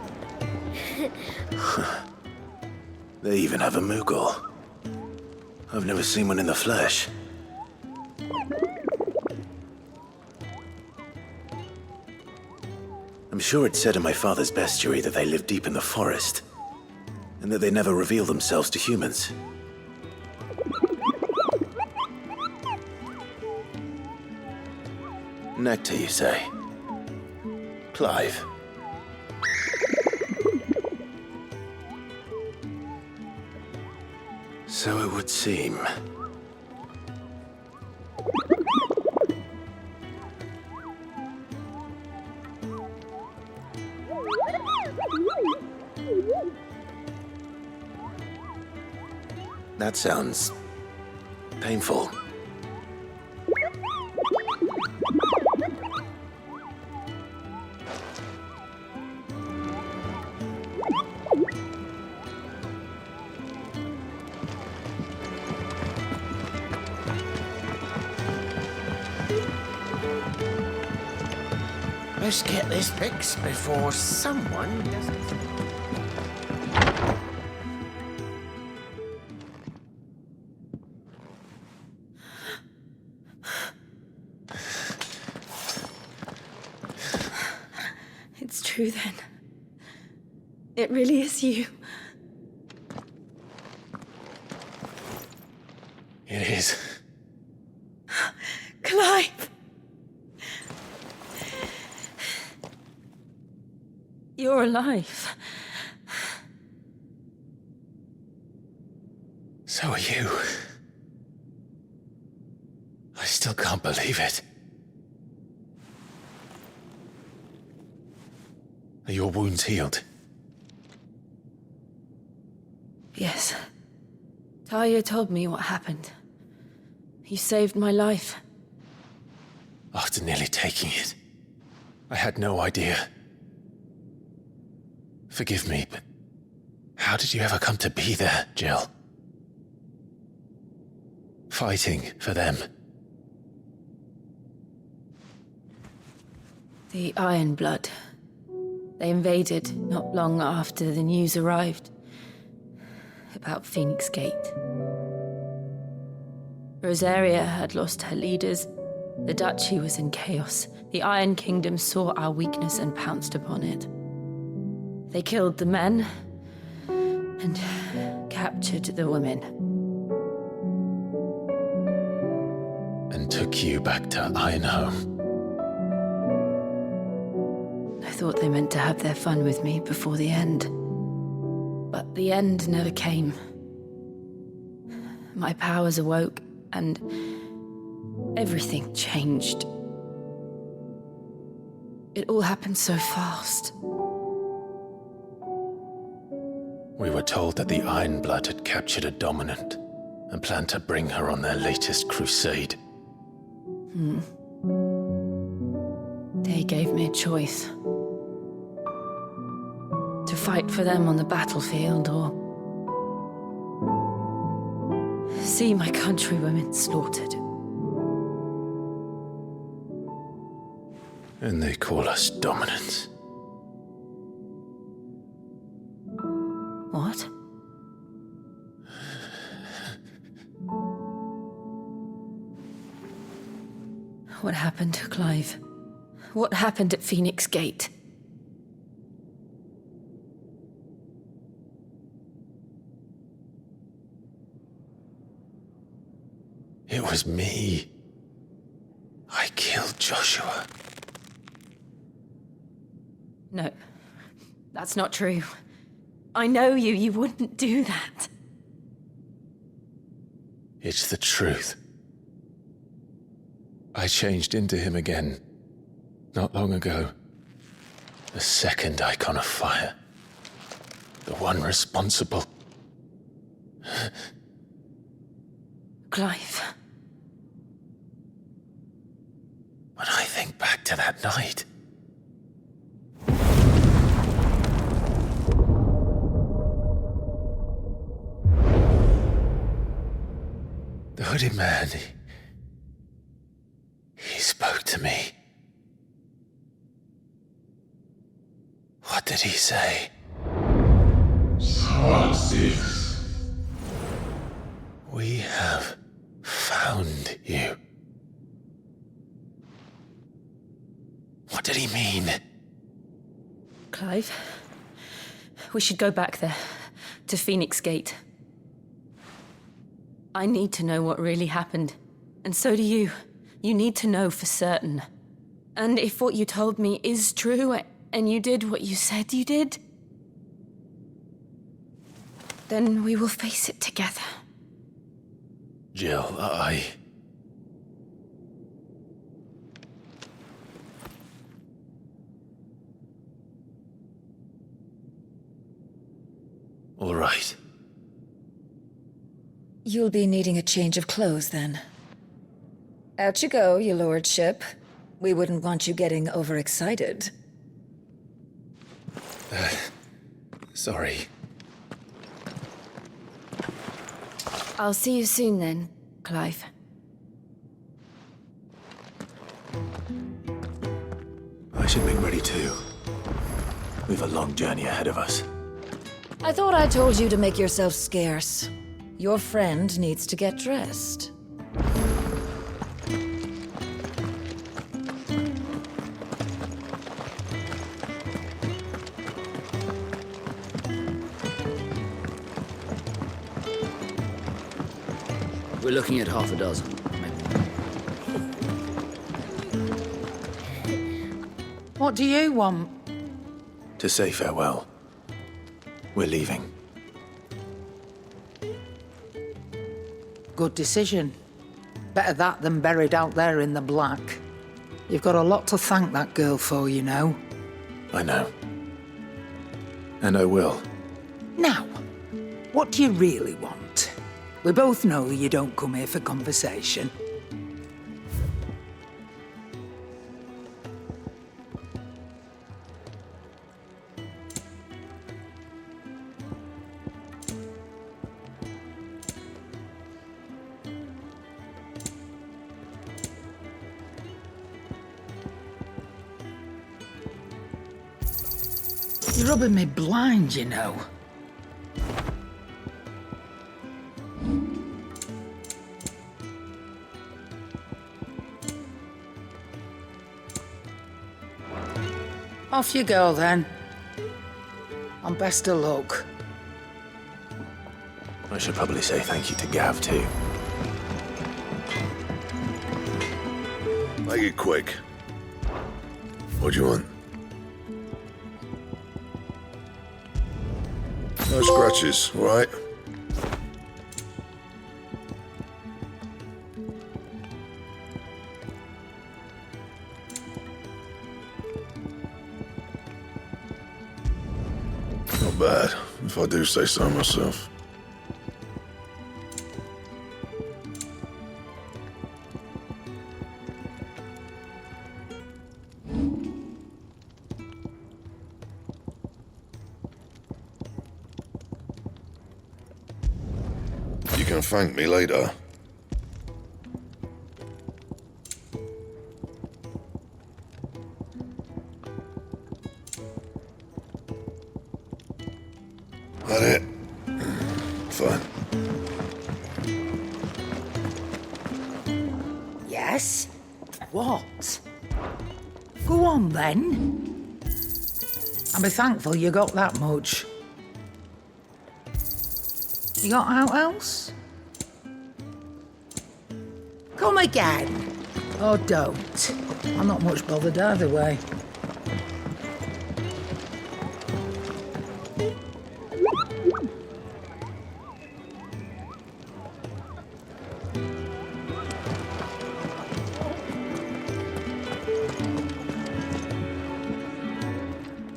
They even have a Moogle. I've never seen one in the flesh. I'm sure it said in my father's bestiary that they live deep in the forest, and that they never reveal themselves to humans. Nectar, you say? Clive. So it would seem. That sounds painful. Let's get this fixed before someone doesn't. It's true then. It really is you. It is. Clive! You're alive. So are you. I still can't believe it. Are your wounds healed? Yes. Talia told me what happened. You saved my life. After nearly taking it, I had no idea. Forgive me, but how did you ever come to be there, Jill? Fighting for them. The Iron Blood. They invaded not long after the news arrived about Phoenix Gate. Rosaria had lost her leaders. The Duchy was in chaos. The Iron Kingdom saw our weakness and pounced upon it. They killed the men and captured the women. And took you back to Ironhome. I thought they meant to have their fun with me before the end. But the end never came. My powers awoke, and everything changed. It all happened so fast. We were told that the Iron Blood had captured a dominant and planned to bring her on their latest crusade. They gave me a choice. To fight for them on the battlefield, or see my countrywomen slaughtered. And they call us dominants. What? What happened to Clive? What happened at Phoenix Gate? It was me. I killed Joshua. No, that's not true. I know you. You wouldn't do that. It's the truth. I changed into him again, not long ago. The second icon of fire. The one responsible. Clive. When I think back to that night... The hooded man, he spoke to me. What did he say? We have found you. What did he mean? Clive, we should go back there, to Phoenix Gate. I need to know what really happened. And so do you. You need to know for certain. And if what you told me is true, and you did what you said you did, then we will face it together. Jill, All right. You'll be needing a change of clothes, then. Out you go, your lordship. We wouldn't want you getting overexcited. Sorry. I'll see you soon then, Clive. I should make ready too. We've a long journey ahead of us. I thought I told you to make yourself scarce. Your friend needs to get dressed. We're looking at half a dozen, maybe. What do you want? To say farewell. We're leaving. Good decision. Better that than buried out there in the black. You've got a lot to thank that girl for, you know. I know. And I will. Now, what do you really want? We both know you don't come here for conversation. You're rubbing me blind, you know. Off you go, then. And best of luck. I should probably say thank you to Gav, too. Make it quick. What do you want? No scratches, all right? Not bad, if I do say so myself. You can thank me later. That it? Fine. Yes? What? Go on, then. I'll be thankful you got that much. You got out else? Come again. Or don't. I'm not much bothered either way.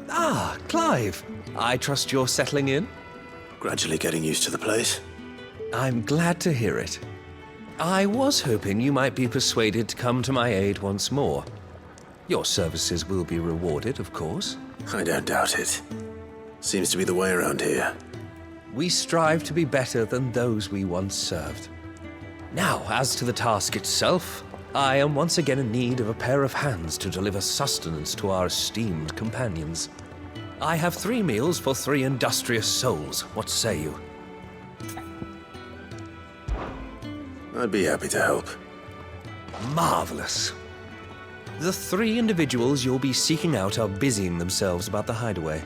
Ah, Clive. I trust you're settling in? Gradually getting used to the place. I'm glad to hear it. I was hoping you might be persuaded to come to my aid once more. Your services will be rewarded, of course. I don't doubt it. Seems to be the way around here. We strive to be better than those we once served. Now, as to the task itself, I am once again in need of a pair of hands to deliver sustenance to our esteemed companions. I have 3 meals for 3 industrious souls. What say you? I'd be happy to help. Marvelous. The 3 individuals you'll be seeking out are busying themselves about the hideaway.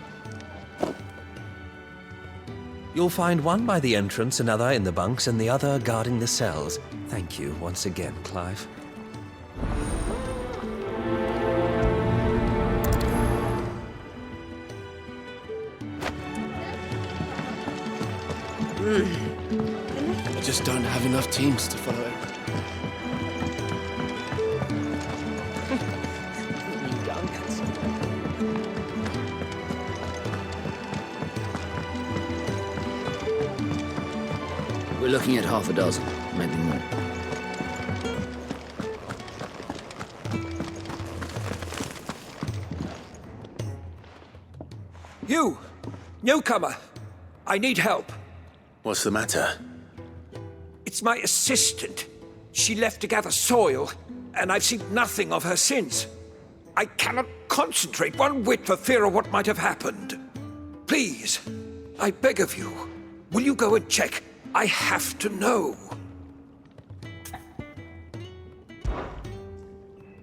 You'll find one by the entrance, another in the bunks, and the other guarding the cells. Thank you once again, Clive. I just don't have enough teams to follow it. We're looking at half a dozen, maybe more. You! Newcomer! I need help. What's the matter? It's my assistant. She left to gather soil, and I've seen nothing of her since. I cannot concentrate one whit for fear of what might have happened. Please, I beg of you, will you go and check? I have to know.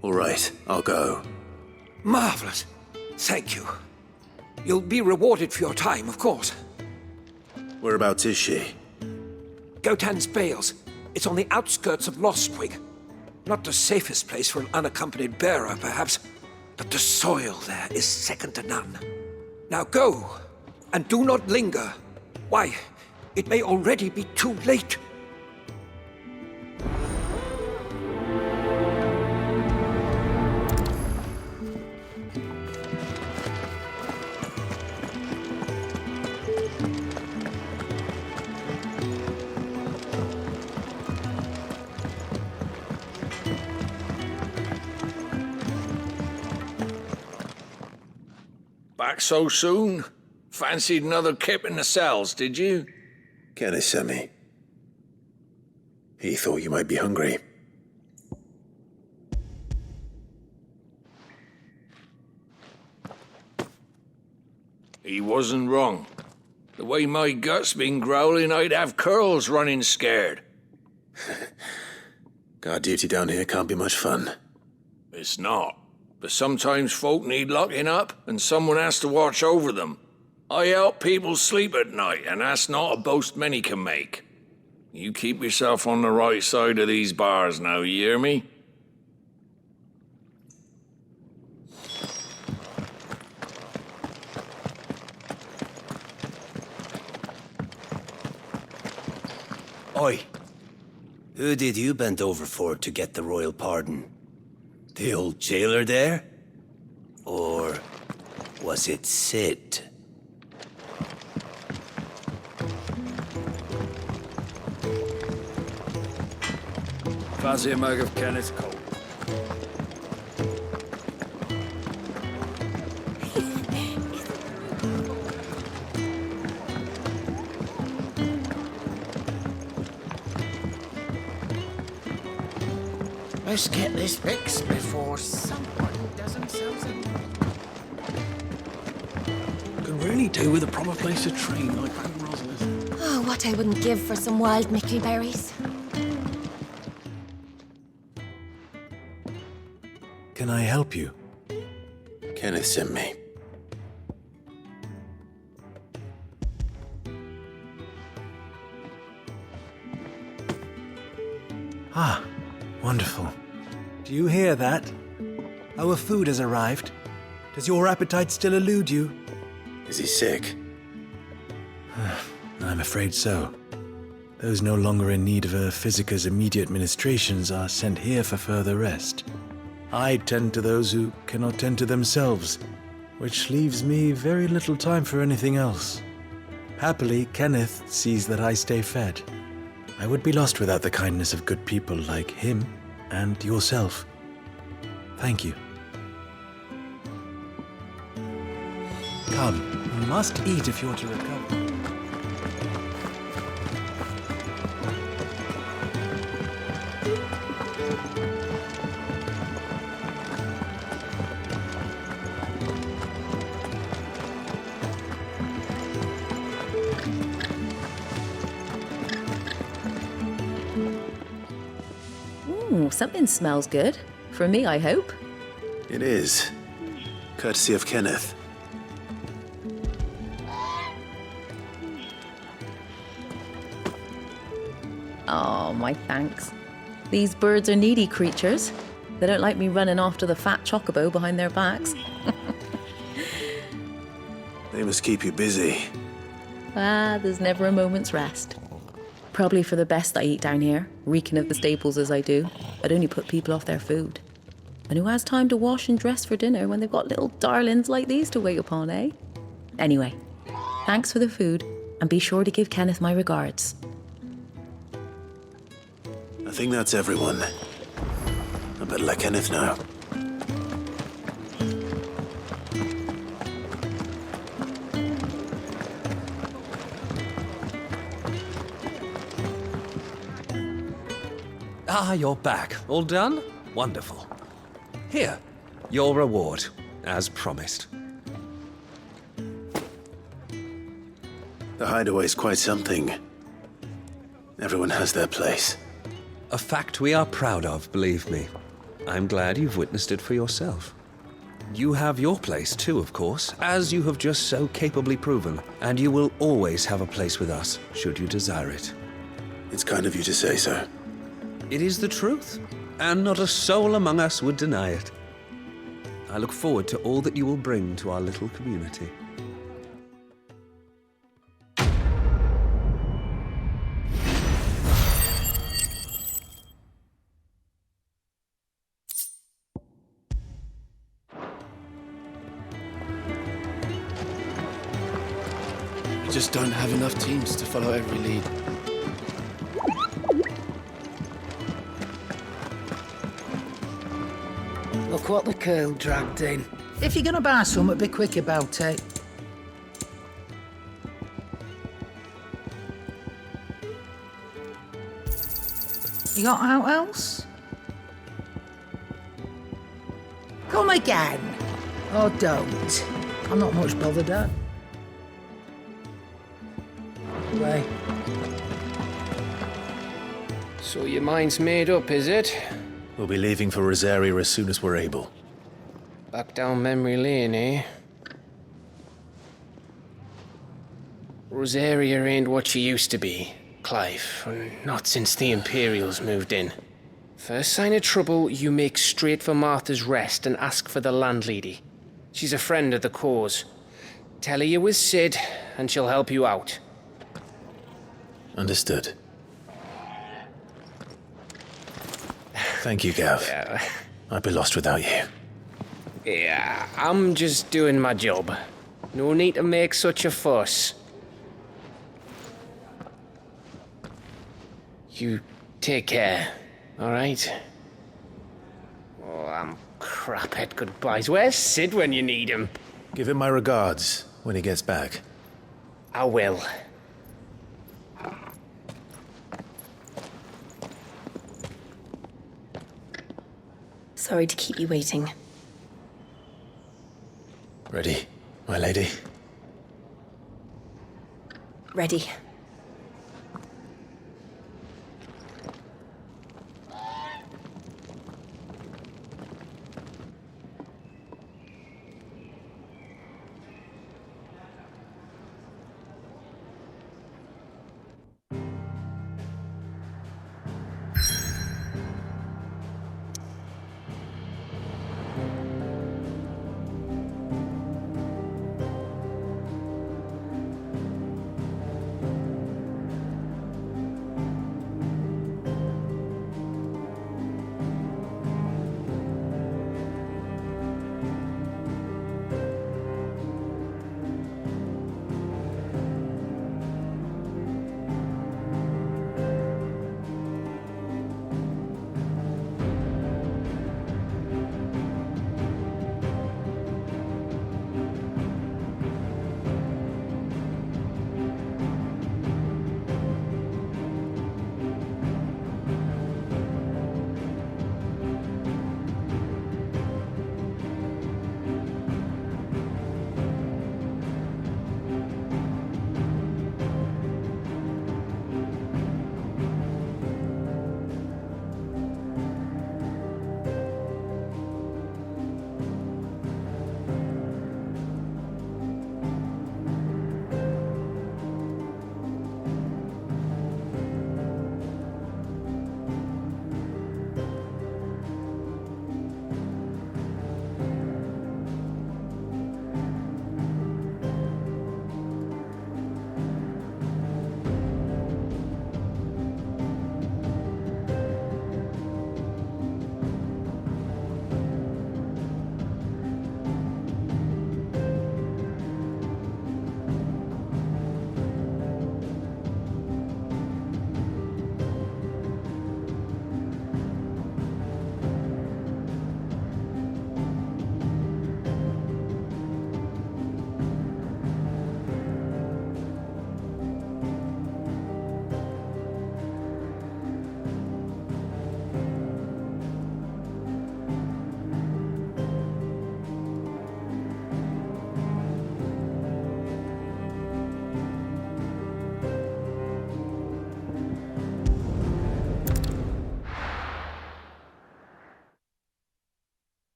All right, I'll go. Marvelous. Thank you. You'll be rewarded for your time, of course. Whereabouts is she? Gotan's Bales. It's on the outskirts of Lostwing. Not the safest place for an unaccompanied bearer, perhaps, but the soil there is second to none. Now go, and do not linger. Why, it may already be too late. Back so soon? Fancied another kip in the cells, did you? Kenneth sent me. He thought you might be hungry. He wasn't wrong. The way my gut's been growling, I'd have curls running scared. Guard duty down here can't be much fun. It's not. But sometimes folk need locking up, and someone has to watch over them. I help people sleep at night, and that's not a boast many can make. You keep yourself on the right side of these bars now, you hear me? Oi. Who did you bend over for to get the royal pardon? The old jailer there? Or was it Sid? Fancy a mug of Kenneth Cole. Let's get this fixed before someone doesn't sell it. Could really do with a proper place to train like Primrose is. Oh, what I wouldn't give for some wild Mickey berries. Can I help you? Kenneth sent me. Ah, wonderful. Do you hear that? Our food has arrived. Does your appetite still elude you? Is he sick? I'm afraid so. Those no longer in need of a physicker's immediate ministrations are sent here for further rest. I tend to those who cannot tend to themselves, which leaves me very little time for anything else. Happily, Kenneth sees that I stay fed. I would be lost without the kindness of good people like him and yourself. Thank you. Come, you must eat if you're to recover. Ooh, something smells good. For me, I hope. It is. Courtesy of Kenneth. Oh, my thanks. These birds are needy creatures. They don't like me running after the fat chocobo behind their backs. They must keep you busy. Ah, there's never a moment's rest. Probably for the best I eat down here, reeking of the staples as I do. I'd only put people off their food. And who has time to wash and dress for dinner when they've got little darlings like these to wait upon, eh? Anyway, thanks for the food, and be sure to give Kenneth my regards. I think that's everyone. I better let Kenneth know. Ah, you're back. All done? Wonderful. Here, your reward, as promised. The hideaway's quite something. Everyone has their place. A fact we are proud of, believe me. I'm glad you've witnessed it for yourself. You have your place too, of course, as you have just so capably proven, and you will always have a place with us, should you desire it. It's kind of you to say so. It is the truth, and not a soul among us would deny it. I look forward to all that you will bring to our little community. We just don't have enough teams to follow every lead. Look what the curl dragged in. If you're gonna buy something, be quick about it. You got out else? Come again. Or don't. I'm not much bothered at. Why? So your mind's made up, is it? We'll be leaving for Rosaria as soon as we're able. Back down memory lane, eh? Rosaria ain't what she used to be, Clive. Not since the Imperials moved in. First sign of trouble, you make straight for Martha's Rest and ask for the landlady. She's a friend of the cause. Tell her you was Sid, and she'll help you out. Understood. Thank you, Gav. I'd be lost without you. Yeah, I'm just doing my job. No need to make such a fuss. You take care, all right? Oh, I'm crap at goodbyes. Where's Sid when you need him? Give him my regards when he gets back. I will. Sorry to keep you waiting. Ready, my lady? Ready.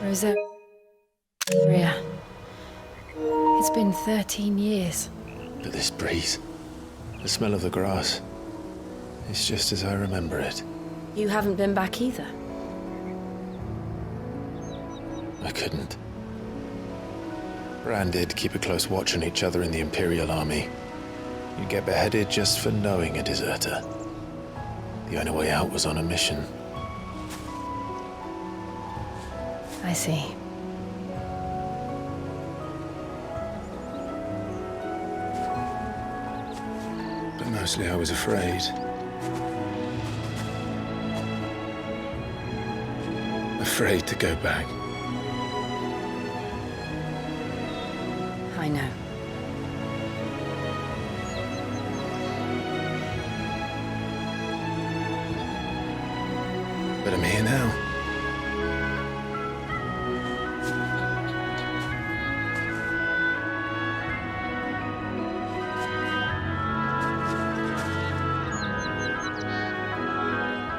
Rosaria. It's been 13 years. But this breeze, the smell of the grass, it's just as I remember it. You haven't been back either. I couldn't. Bran did keep a close watch on each other in the Imperial Army. You'd get beheaded just for knowing a deserter. The only way out was on a mission. I see. But mostly I was afraid. Afraid to go back. I know. But I'm here now.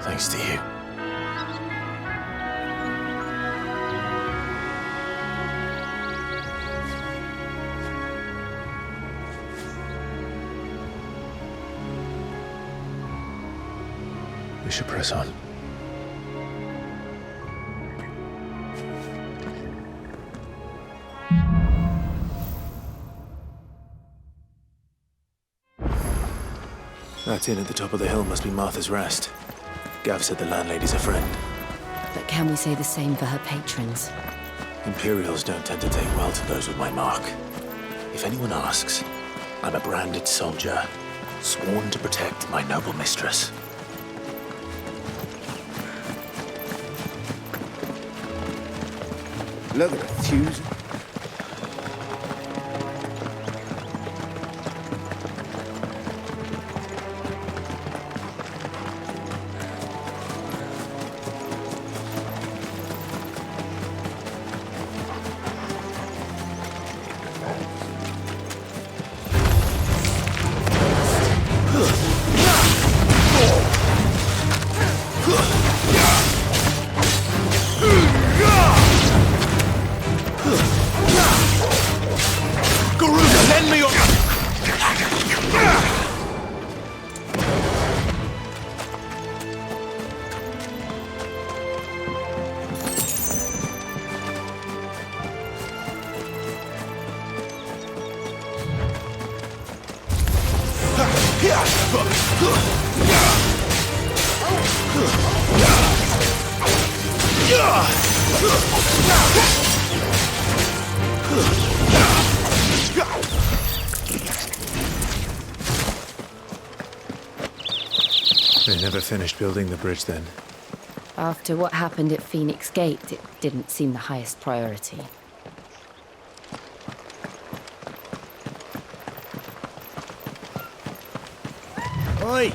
Thanks to you. We should press on. That inn at the top of the hill must be Martha's Rest. Gav said the landlady's a friend. But can we say the same for her patrons? Imperials don't tend to take well to those with my mark. If anyone asks, I'm a branded soldier, sworn to protect my noble mistress. Look at her fuse. They never finished building the bridge then. After what happened at Phoenix Gate, it didn't seem the highest priority. Oi!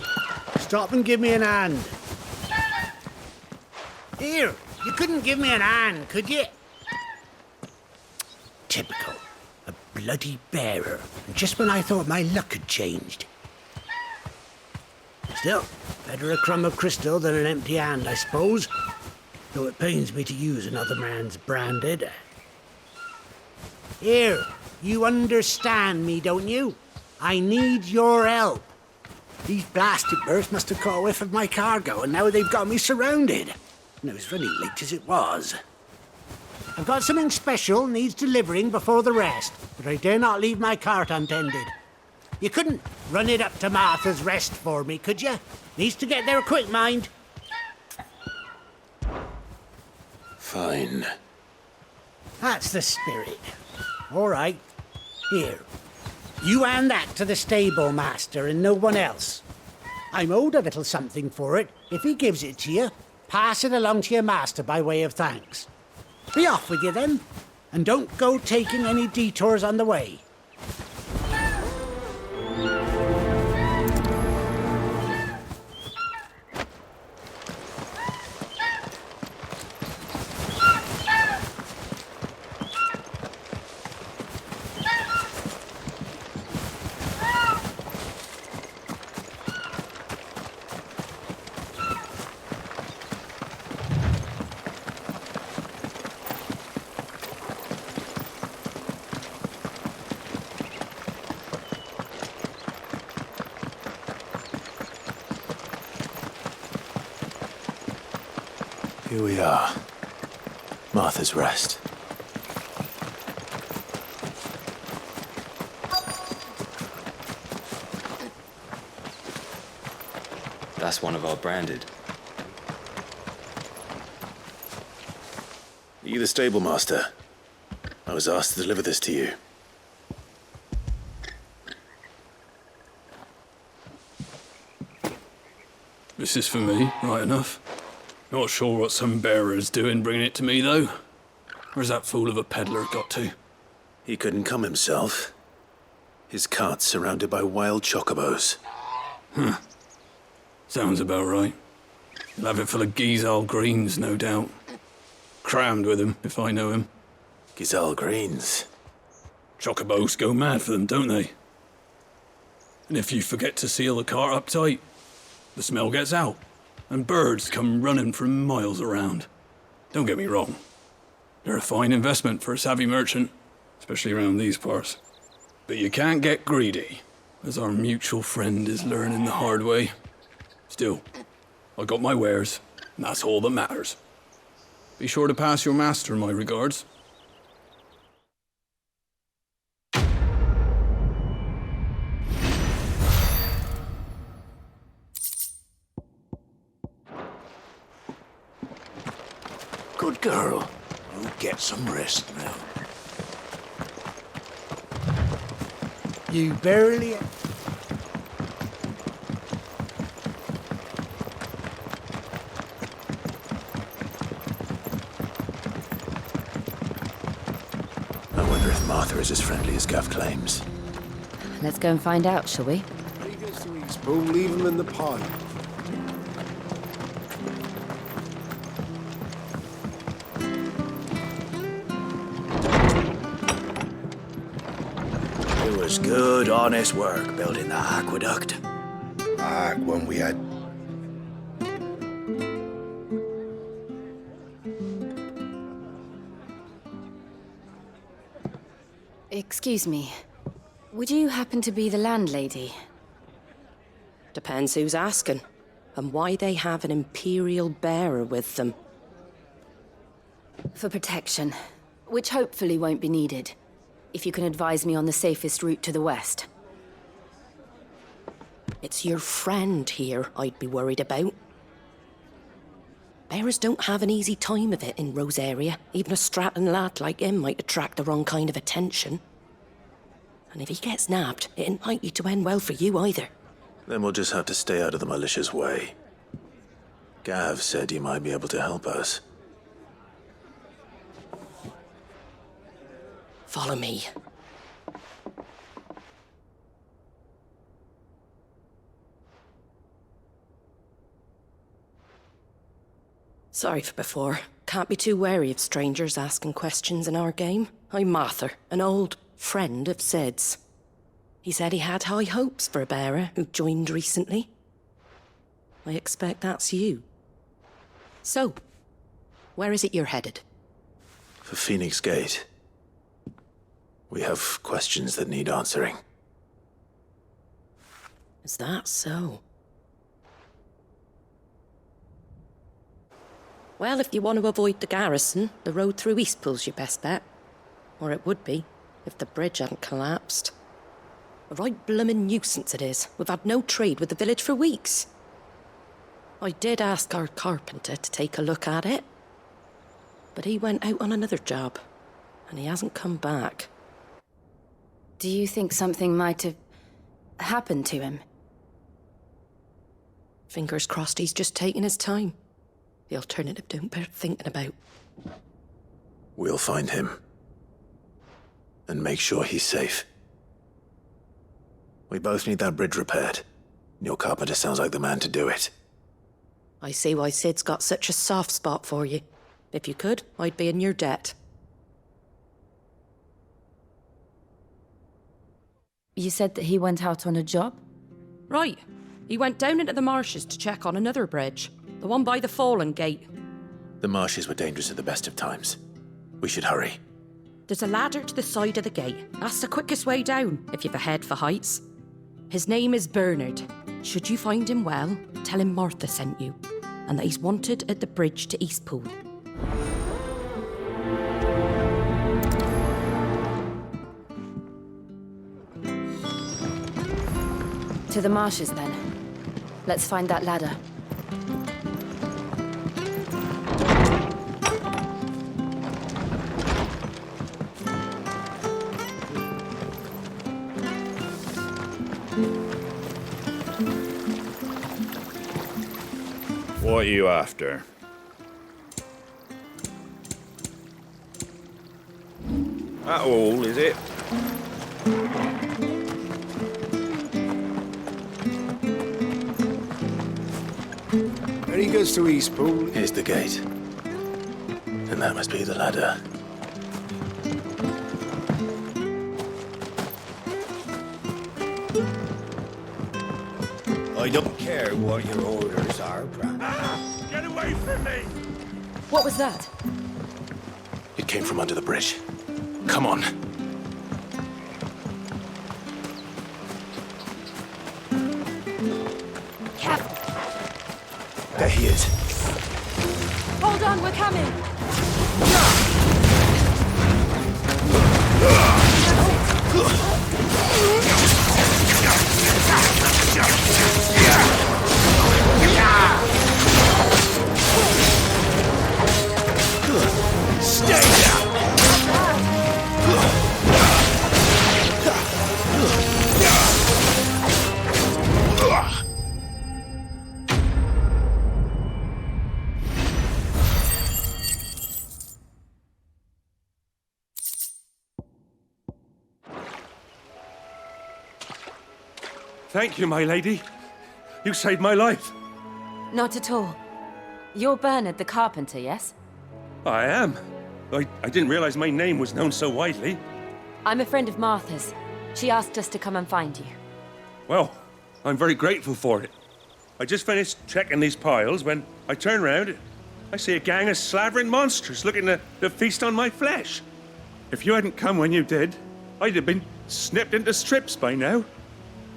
Stop and give me an hand. Here, you couldn't give me an hand, could you? Typical. A bloody bearer. Just when I thought my luck had changed. Still, better a crumb of crystal than an empty hand, I suppose. Though it pains me to use another man's branded. Here, you understand me, don't you? I need your help. These blasted birds must have caught a whiff of my cargo, and now they've got me surrounded. And it was running late as it was. I've got something special needs delivering before the rest, but I dare not leave my cart untended. You couldn't run it up to Martha's Rest for me, could you? Needs to get there quick, mind. Fine. That's the spirit. All right. Here. You hand that to the stable master and no one else. I'm owed a little something for it. If he gives it to you, pass it along to your master by way of thanks. Be off with you then, and don't go taking any detours on the way. Here we are. Martha's Rest. That's one of our branded. Are you the stable master? I was asked to deliver this to you. This is for me, right enough. Not sure what some bearer's doing bringing it to me, though. Where's that fool of a peddler got to? He couldn't come himself. His cart's surrounded by wild chocobos. Huh. Sounds about right. He'll have it full of Gizal greens, no doubt. Crammed with him, if I know him. Gizal greens? Chocobos go mad for them, don't they? And if you forget to seal the cart up tight, the smell gets out, and birds come running from miles around. Don't get me wrong. They're a fine investment for a savvy merchant, especially around these parts. But you can't get greedy, as our mutual friend is learning the hard way. Still, I got my wares, and that's all that matters. Be sure to pass your master my regards. Good girl. You get some rest now. You barely... I wonder if Martha is as friendly as Gav claims. Let's go and find out, shall we? When he gets to East Pool, leave him in the pond. It was good, honest work building the aqueduct. When we had... Excuse me. Would you happen to be the landlady? Depends who's asking, and why they have an Imperial bearer with them. For protection, which hopefully won't be needed. If you can advise me on the safest route to the west. It's your friend here I'd be worried about. Bearers don't have an easy time of it in Rosaria. Even a Stratton lad like him might attract the wrong kind of attention. And if he gets nabbed, it ain't likely to end well for you either. Then we'll just have to stay out of the malicious way. Gav said he might be able to help us. Follow me. Sorry for before. Can't be too wary of strangers asking questions in our game. I'm Martha, an old friend of Sid's. He said he had high hopes for a bearer who joined recently. I expect that's you. So, where is it you're headed? For Phoenix Gate. We have questions that need answering. Is that so? Well, if you want to avoid the garrison, the road through Eastpool's your best bet. Or it would be, if the bridge hadn't collapsed. A right bloomin' nuisance it is. We've had no trade with the village for weeks. I did ask our carpenter to take a look at it. But he went out on another job, and he hasn't come back. Do you think something might have happened to him? Fingers crossed he's just taking his time. The alternative don't bear thinking about. We'll find him. And make sure he's safe. We both need that bridge repaired. Your carpenter sounds like the man to do it. I see why Sid's got such a soft spot for you. If you could, I'd be in your debt. You said that he went out on a job? Right. He went down into the marshes to check on another bridge. The one by the Fallen Gate. The marshes were dangerous at the best of times. We should hurry. There's a ladder to the side of the gate. That's the quickest way down, if you've a head for heights. His name is Bernard. Should you find him well, tell him Martha sent you, and that he's wanted at the bridge to Eastpool. To the marshes, then. Let's find that ladder. What are you after? That all, is it? Any goods to Eastpool? Here's the gate. And that must be the ladder. I don't care what your orders are, Bran. Get away from me! What was that? It came from under the bridge. Come on. Careful. There he is. Hold on, we're coming. Stay down! Thank you, my lady. You saved my life. Not at all. You're Bernard the carpenter, yes? I am. I didn't realize my name was known so widely. I'm a friend of Martha's. She asked us to come and find you. Well, I'm very grateful for it. I just finished checking these piles when I turn round. I see a gang of slavering monsters looking to feast on my flesh. If you hadn't come when you did, I'd have been snipped into strips by now.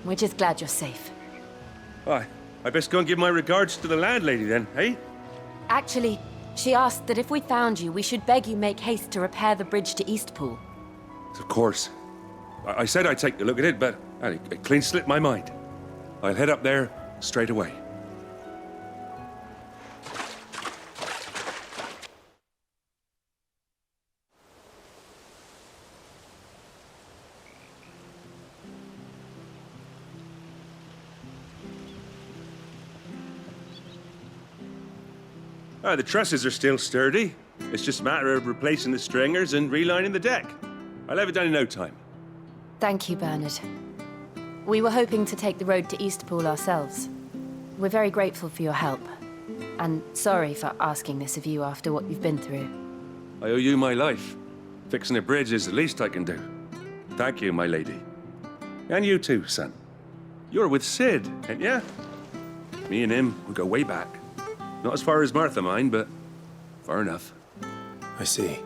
We're just glad you're safe. Why, I best go and give my regards to the landlady then, eh? Actually, she asked that if we found you, we should beg you make haste to repair the bridge to Eastpool. Of course. I said I'd take a look at it, but it clean slipped my mind. I'll head up there straight away. The trusses are still sturdy. It's just a matter of replacing the stringers and relining the deck. I'll have it done in no time. Thank you, Bernard. We were hoping to take the road to Eastpool ourselves. We're very grateful for your help. And sorry for asking this of you after what you've been through. I owe you my life. Fixing a bridge is the least I can do. Thank you, my lady. And you too, son. You're with Sid, ain't ya? Me and him, we go way back. Not as far as Martha, mind, but far enough. I see.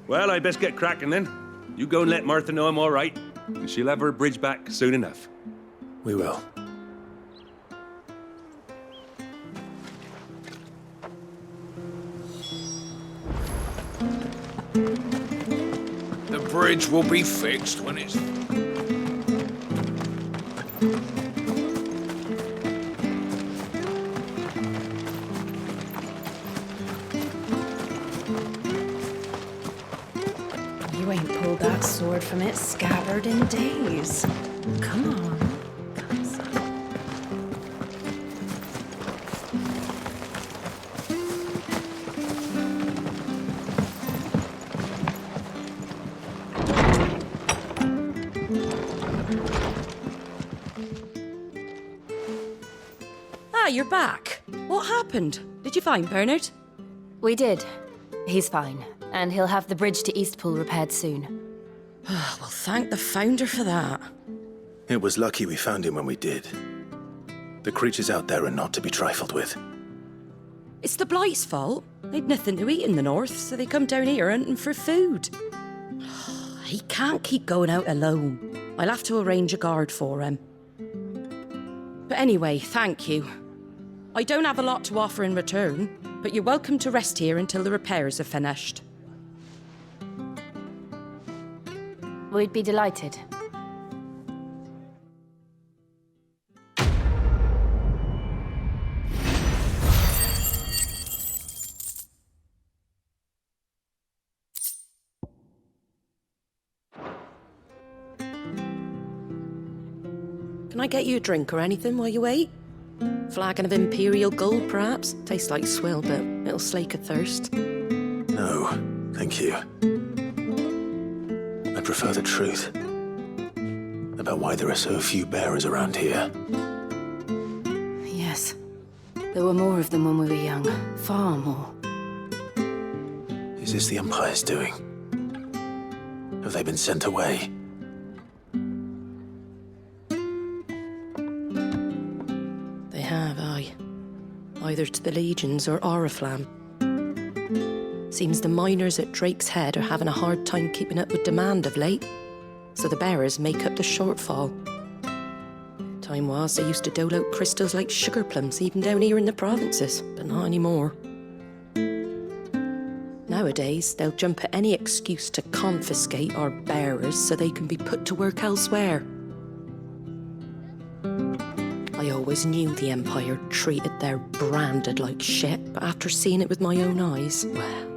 Well, I best get cracking then. You go and let Martha know I'm all right, and she'll have her bridge back soon enough. We will. The bridge will be fixed when it's... You ain't pulled that sword from its scabbard in days. Come on. Ah, you're back. What happened? Did you find Bernard? We did. He's fine, and he'll have the bridge to Eastpool repaired soon. Well, thank the Founder for that. It was lucky we found him when we did. The creatures out there are not to be trifled with. It's the Blight's fault. They'd nothing to eat in the north, so they come down here hunting for food. He can't keep going out alone. I'll have to arrange a guard for him. But anyway, thank you. I don't have a lot to offer in return, but you're welcome to rest here until the repairs are finished. We'd be delighted. Can I get you a drink or anything while you wait? Flagon of Imperial Gold, perhaps? Tastes like swill, but it'll slake a thirst. No, thank you. I prefer the truth about why there are so few bearers around here. Yes. There were more of them when we were young. Far more. Is this the Empire's doing? Have they been sent away? They have, aye. Either to the Legions or Oriflamme. Seems the miners at Drake's Head are having a hard time keeping up with demand of late, so the bearers make up the shortfall. Time was they used to dole out crystals like sugar plums even down here in the provinces, but not anymore. Nowadays, they'll jump at any excuse to confiscate our bearers so they can be put to work elsewhere. I always knew the Empire treated their branded like shit, but after seeing it with my own eyes, well...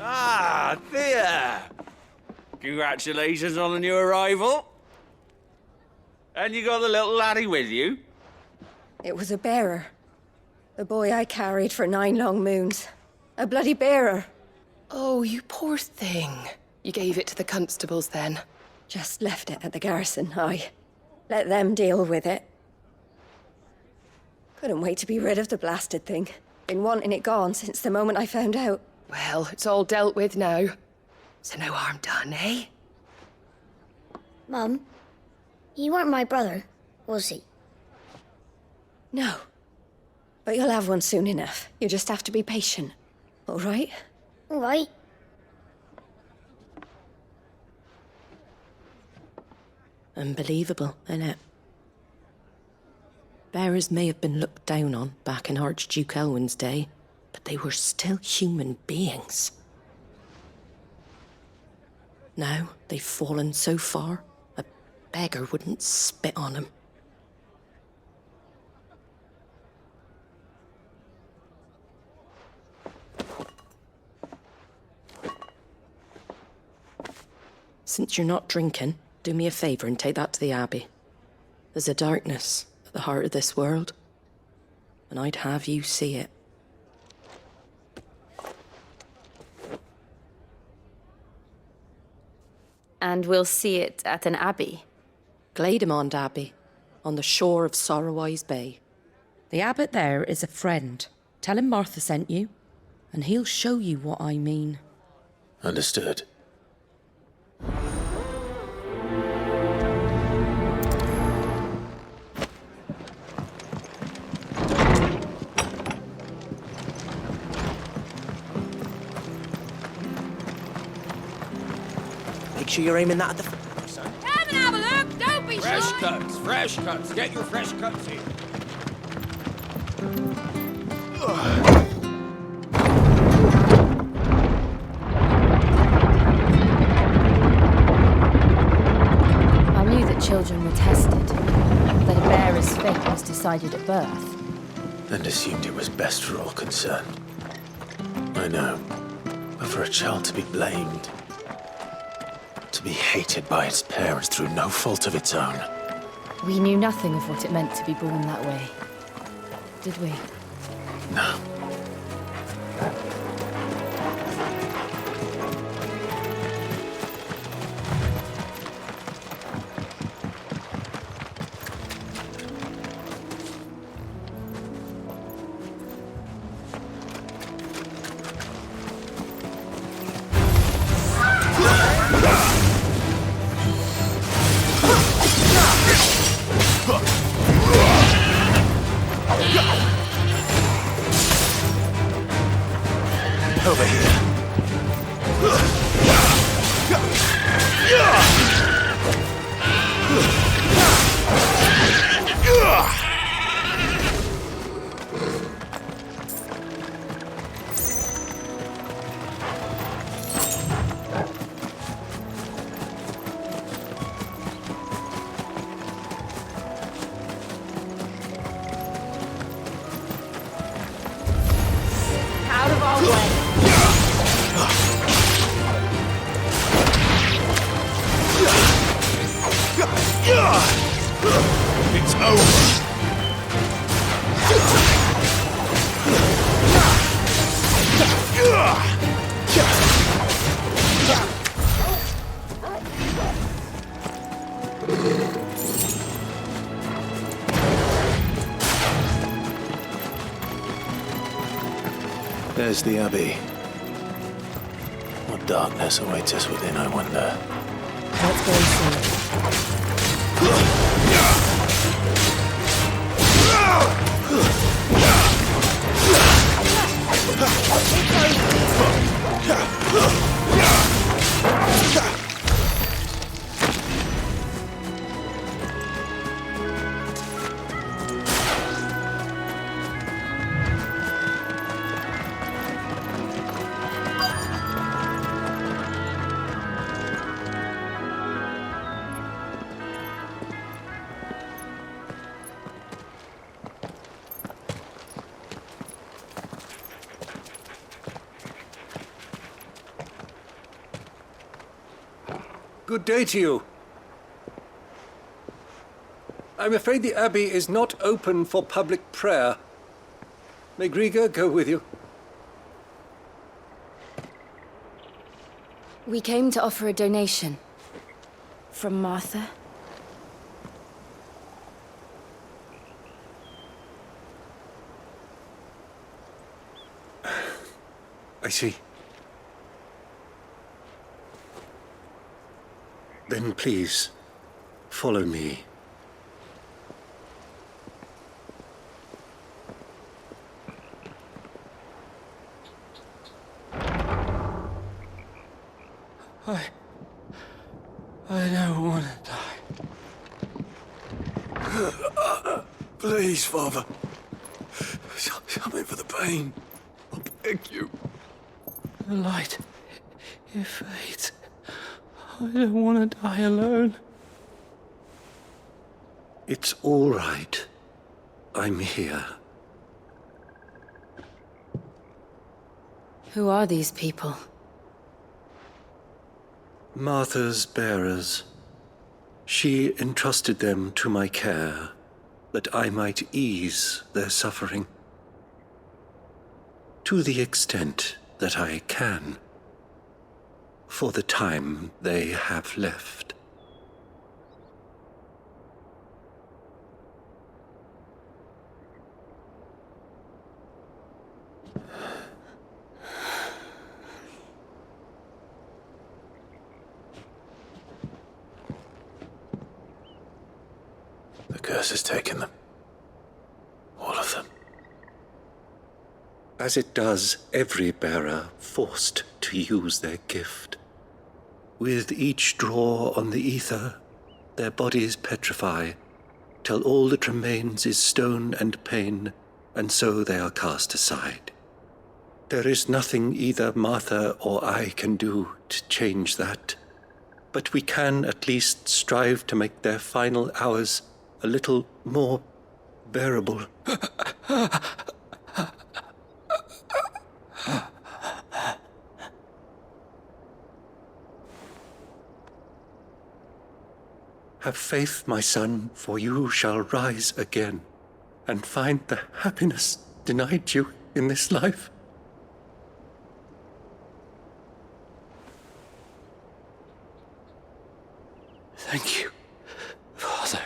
Ah, Thea! Congratulations on the new arrival. And you got the little laddie with you? It was a bearer. The boy I carried for 9 long moons. A bloody bearer. Oh, you poor thing. You gave it to the constables then? Just left it at the garrison, aye. Let them deal with it. Couldn't wait to be rid of the blasted thing. Been wanting it gone since the moment I found out. Well, it's all dealt with now. So no harm done, eh? Mum, you weren't my brother, was he? No. But you'll have one soon enough. You just have to be patient. All right? All right. Unbelievable, innit? Bearers may have been looked down on back in Archduke Elwin's day, but they were still human beings. Now they've fallen so far, a beggar wouldn't spit on them. Since you're not drinking, do me a favour and take that to the Abbey. There's a darkness at the heart of this world, and I'd have you see it. And we'll see it at an abbey. Glademond Abbey, on the shore of Sorrowwise Bay. The abbot there is a friend. Tell him Martha sent you, and he'll show you what I mean. Understood. Make sure you're aiming that at the front, son. Come and have a look, don't be Fresh shy. cuts, fresh cuts. Get your fresh cuts in. I knew that children were tested, that a bearer's fate was decided at birth. And assumed it was best for all concerned. I know. But for a child to be blamed, to be hated by its parents through no fault of its own. We knew nothing of what it meant to be born that way, did we? No. Over here. Out of our way. There's the Abbey. What darkness awaits us within, I wonder. Let's go and see. Good day to you. I'm afraid the Abbey is not open for public prayer. May Griga go with you? We came to offer a donation. From Martha. I see. Then please, follow me. I don't want to die. Please, Father. Something for the pain. I beg you. The light. It fades. I don't want to die alone. It's all right. I'm here. Who are these people? Martha's bearers. She entrusted them to my care, that I might ease their suffering. To the extent that I can. For the time they have left. The curse has taken them. All of them. As it does every bearer forced to use their gift. With each draw on the ether, their bodies petrify, till all that remains is stone and pain, and so they are cast aside. There is nothing either Martha or I can do to change that, but we can at least strive to make their final hours a little more bearable. Have faith, my son, for you shall rise again and find the happiness denied you in this life. Thank you, Father.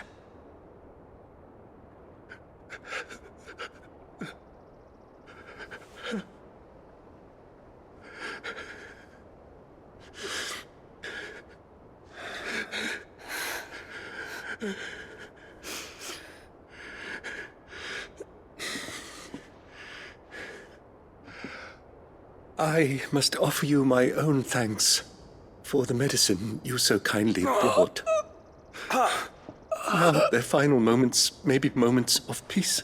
I must offer you my own thanks for the medicine you so kindly brought. Now their final moments may be moments of peace.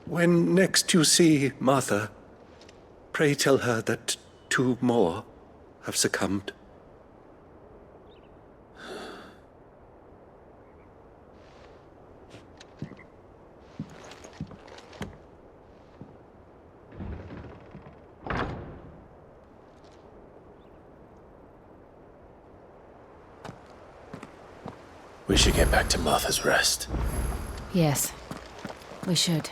When next you see Martha, pray tell her that 2 more have succumbed. We should get back to Martha's Rest. Yes, we should.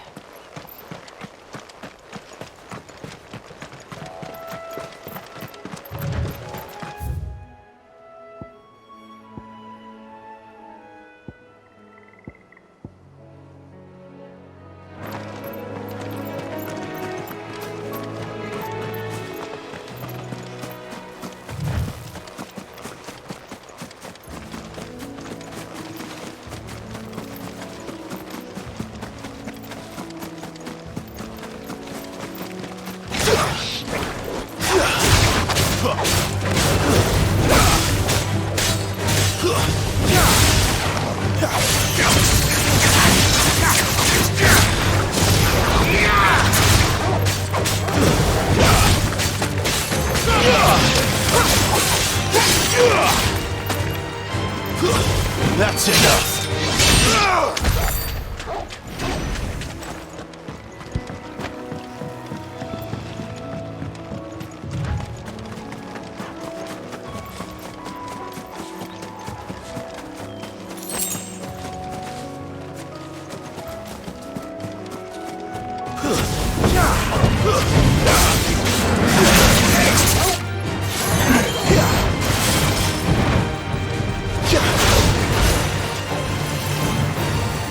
That's enough!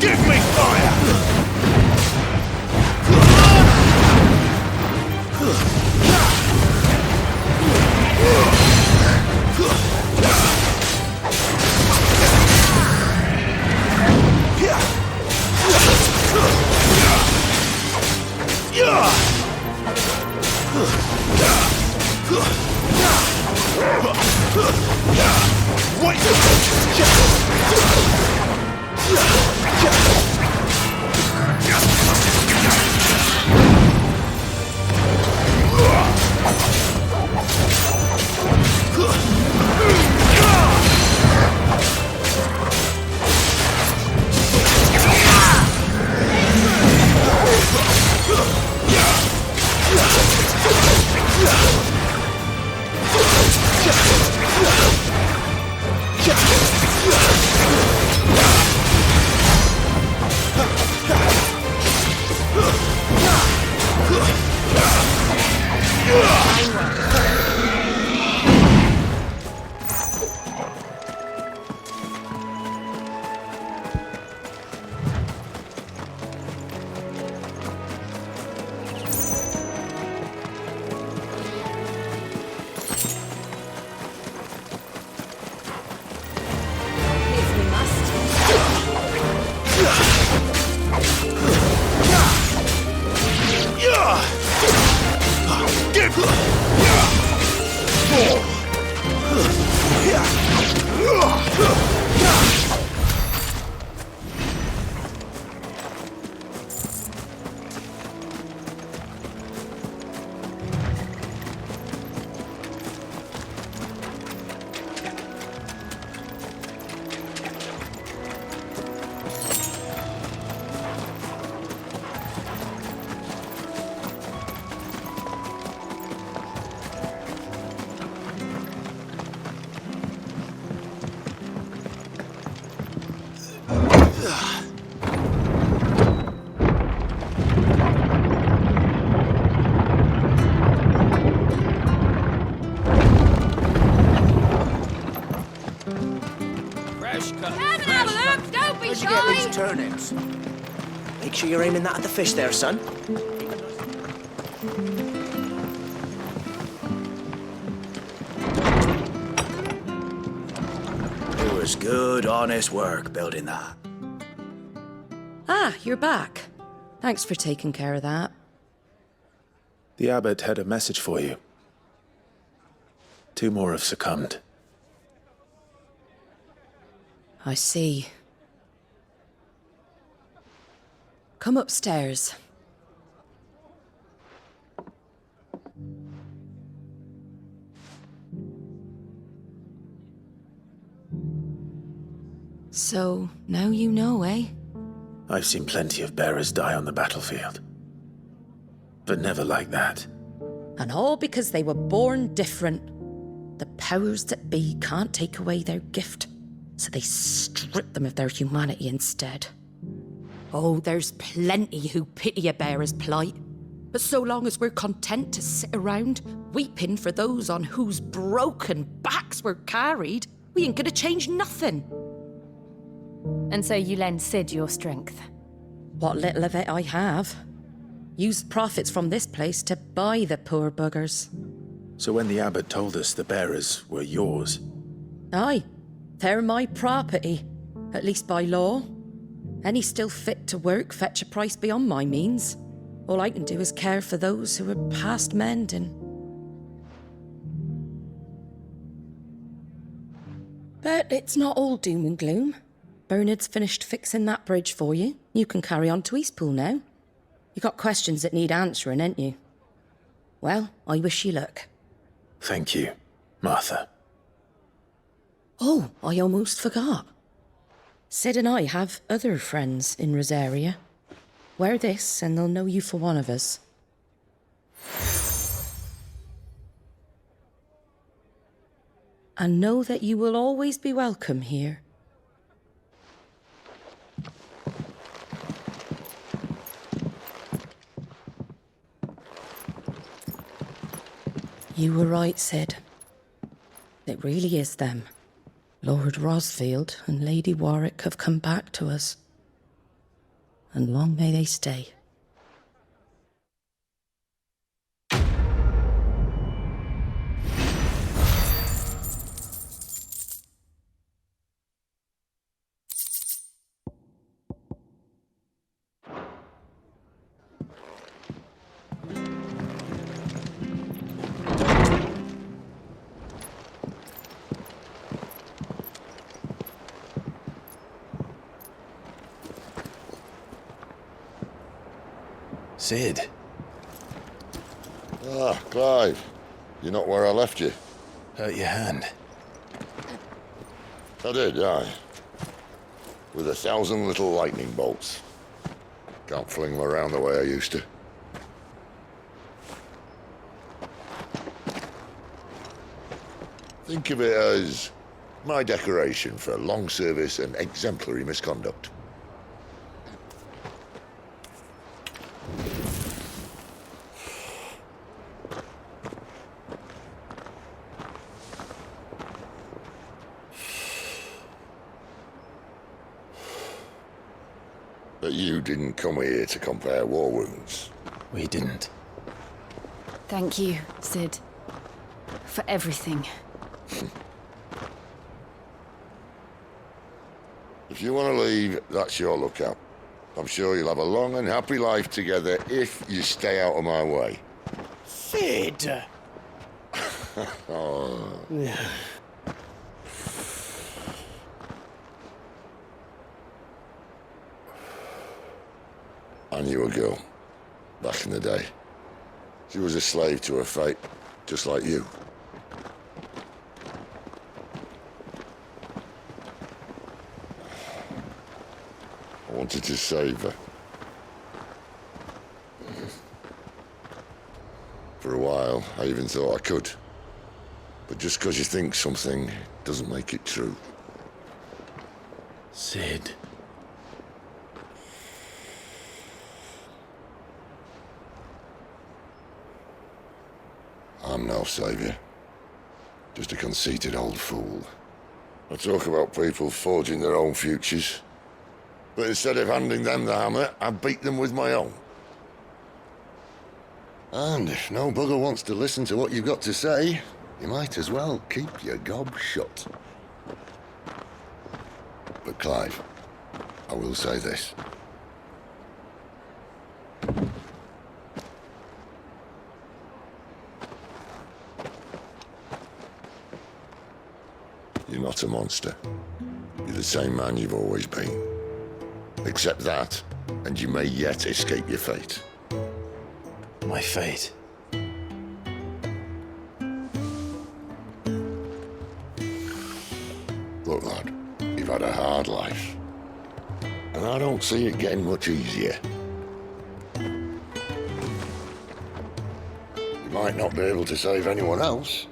Give me fire! Where'd you get these turnips? Make sure you're aiming that at the fish there, son. It was good, honest work building that. Ah, you're back. Thanks for taking care of that. The abbot had a message for you. 2 more have succumbed. I see. Come upstairs. So, now you know, eh? I've seen plenty of bearers die on the battlefield. But never like that. And all because they were born different. The powers that be can't take away their gift, so they strip them of their humanity instead. Oh, there's plenty who pity a bearer's plight. But so long as we're content to sit around, weeping for those on whose broken backs we're carried, we ain't gonna change nothing. And so you lend Sid your strength? What little of it I have. Use profits from this place to buy the poor buggers. So when the abbot told us the bearers were yours... Aye, they're my property, at least by law. Any still fit to work fetch a price beyond my means. All I can do is care for those who are past mending. But it's not all doom and gloom. Bernard's finished fixing that bridge for you. You can carry on to Eastpool now. You got questions that need answering, ain't you? Well, I wish you luck. Thank you, Martha. Oh, I almost forgot. Sid and I have other friends in Rosaria. Wear this and they'll know you for one of us. And know that you will always be welcome here. You were right, Sid. It really is them. Lord Rosfield and Lady Warwick have come back to us. And long may they stay. Sid. Ah, Clive. You're not where I left you. Hurt your hand. I did, aye. With 1,000 little lightning bolts. Can't fling them around the way I used to. Think of it as my decoration for long service and exemplary misconduct. But you didn't come here to compare war wounds. We didn't. Thank you, Sid. For everything. If you want to leave, that's your lookout. I'm sure you'll have a long and happy life together if you stay out of my way. Sid! Oh. I knew a girl, back in the day. She was a slave to her fate, just like you. I wanted to save her. For a while, I even thought I could. But just because you think something doesn't make it true. Sid. I'm no savior. Just a conceited old fool. I talk about people forging their own futures. But instead of handing them the hammer, I beat them with my own. And if no bugger wants to listen to what you've got to say, you might as well keep your gob shut. But Clive, I will say this. You're not a monster. You're the same man you've always been. Accept that, and you may yet escape your fate. My fate? Look, lad, you've had a hard life. And I don't see it getting much easier. You might not be able to save anyone else,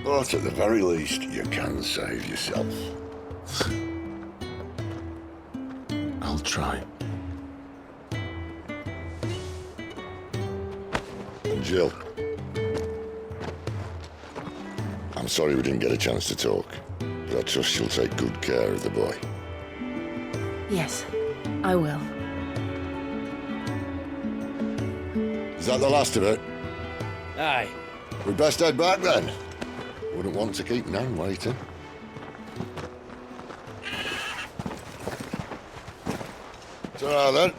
but at the very least, you can save yourself. I'll try. And Jill, I'm sorry we didn't get a chance to talk, but I trust you'll take good care of the boy. Yes, I will. Is that the last of it? Aye. We'd best head back then. Wouldn't want to keep Nan waiting. Ta-ra then.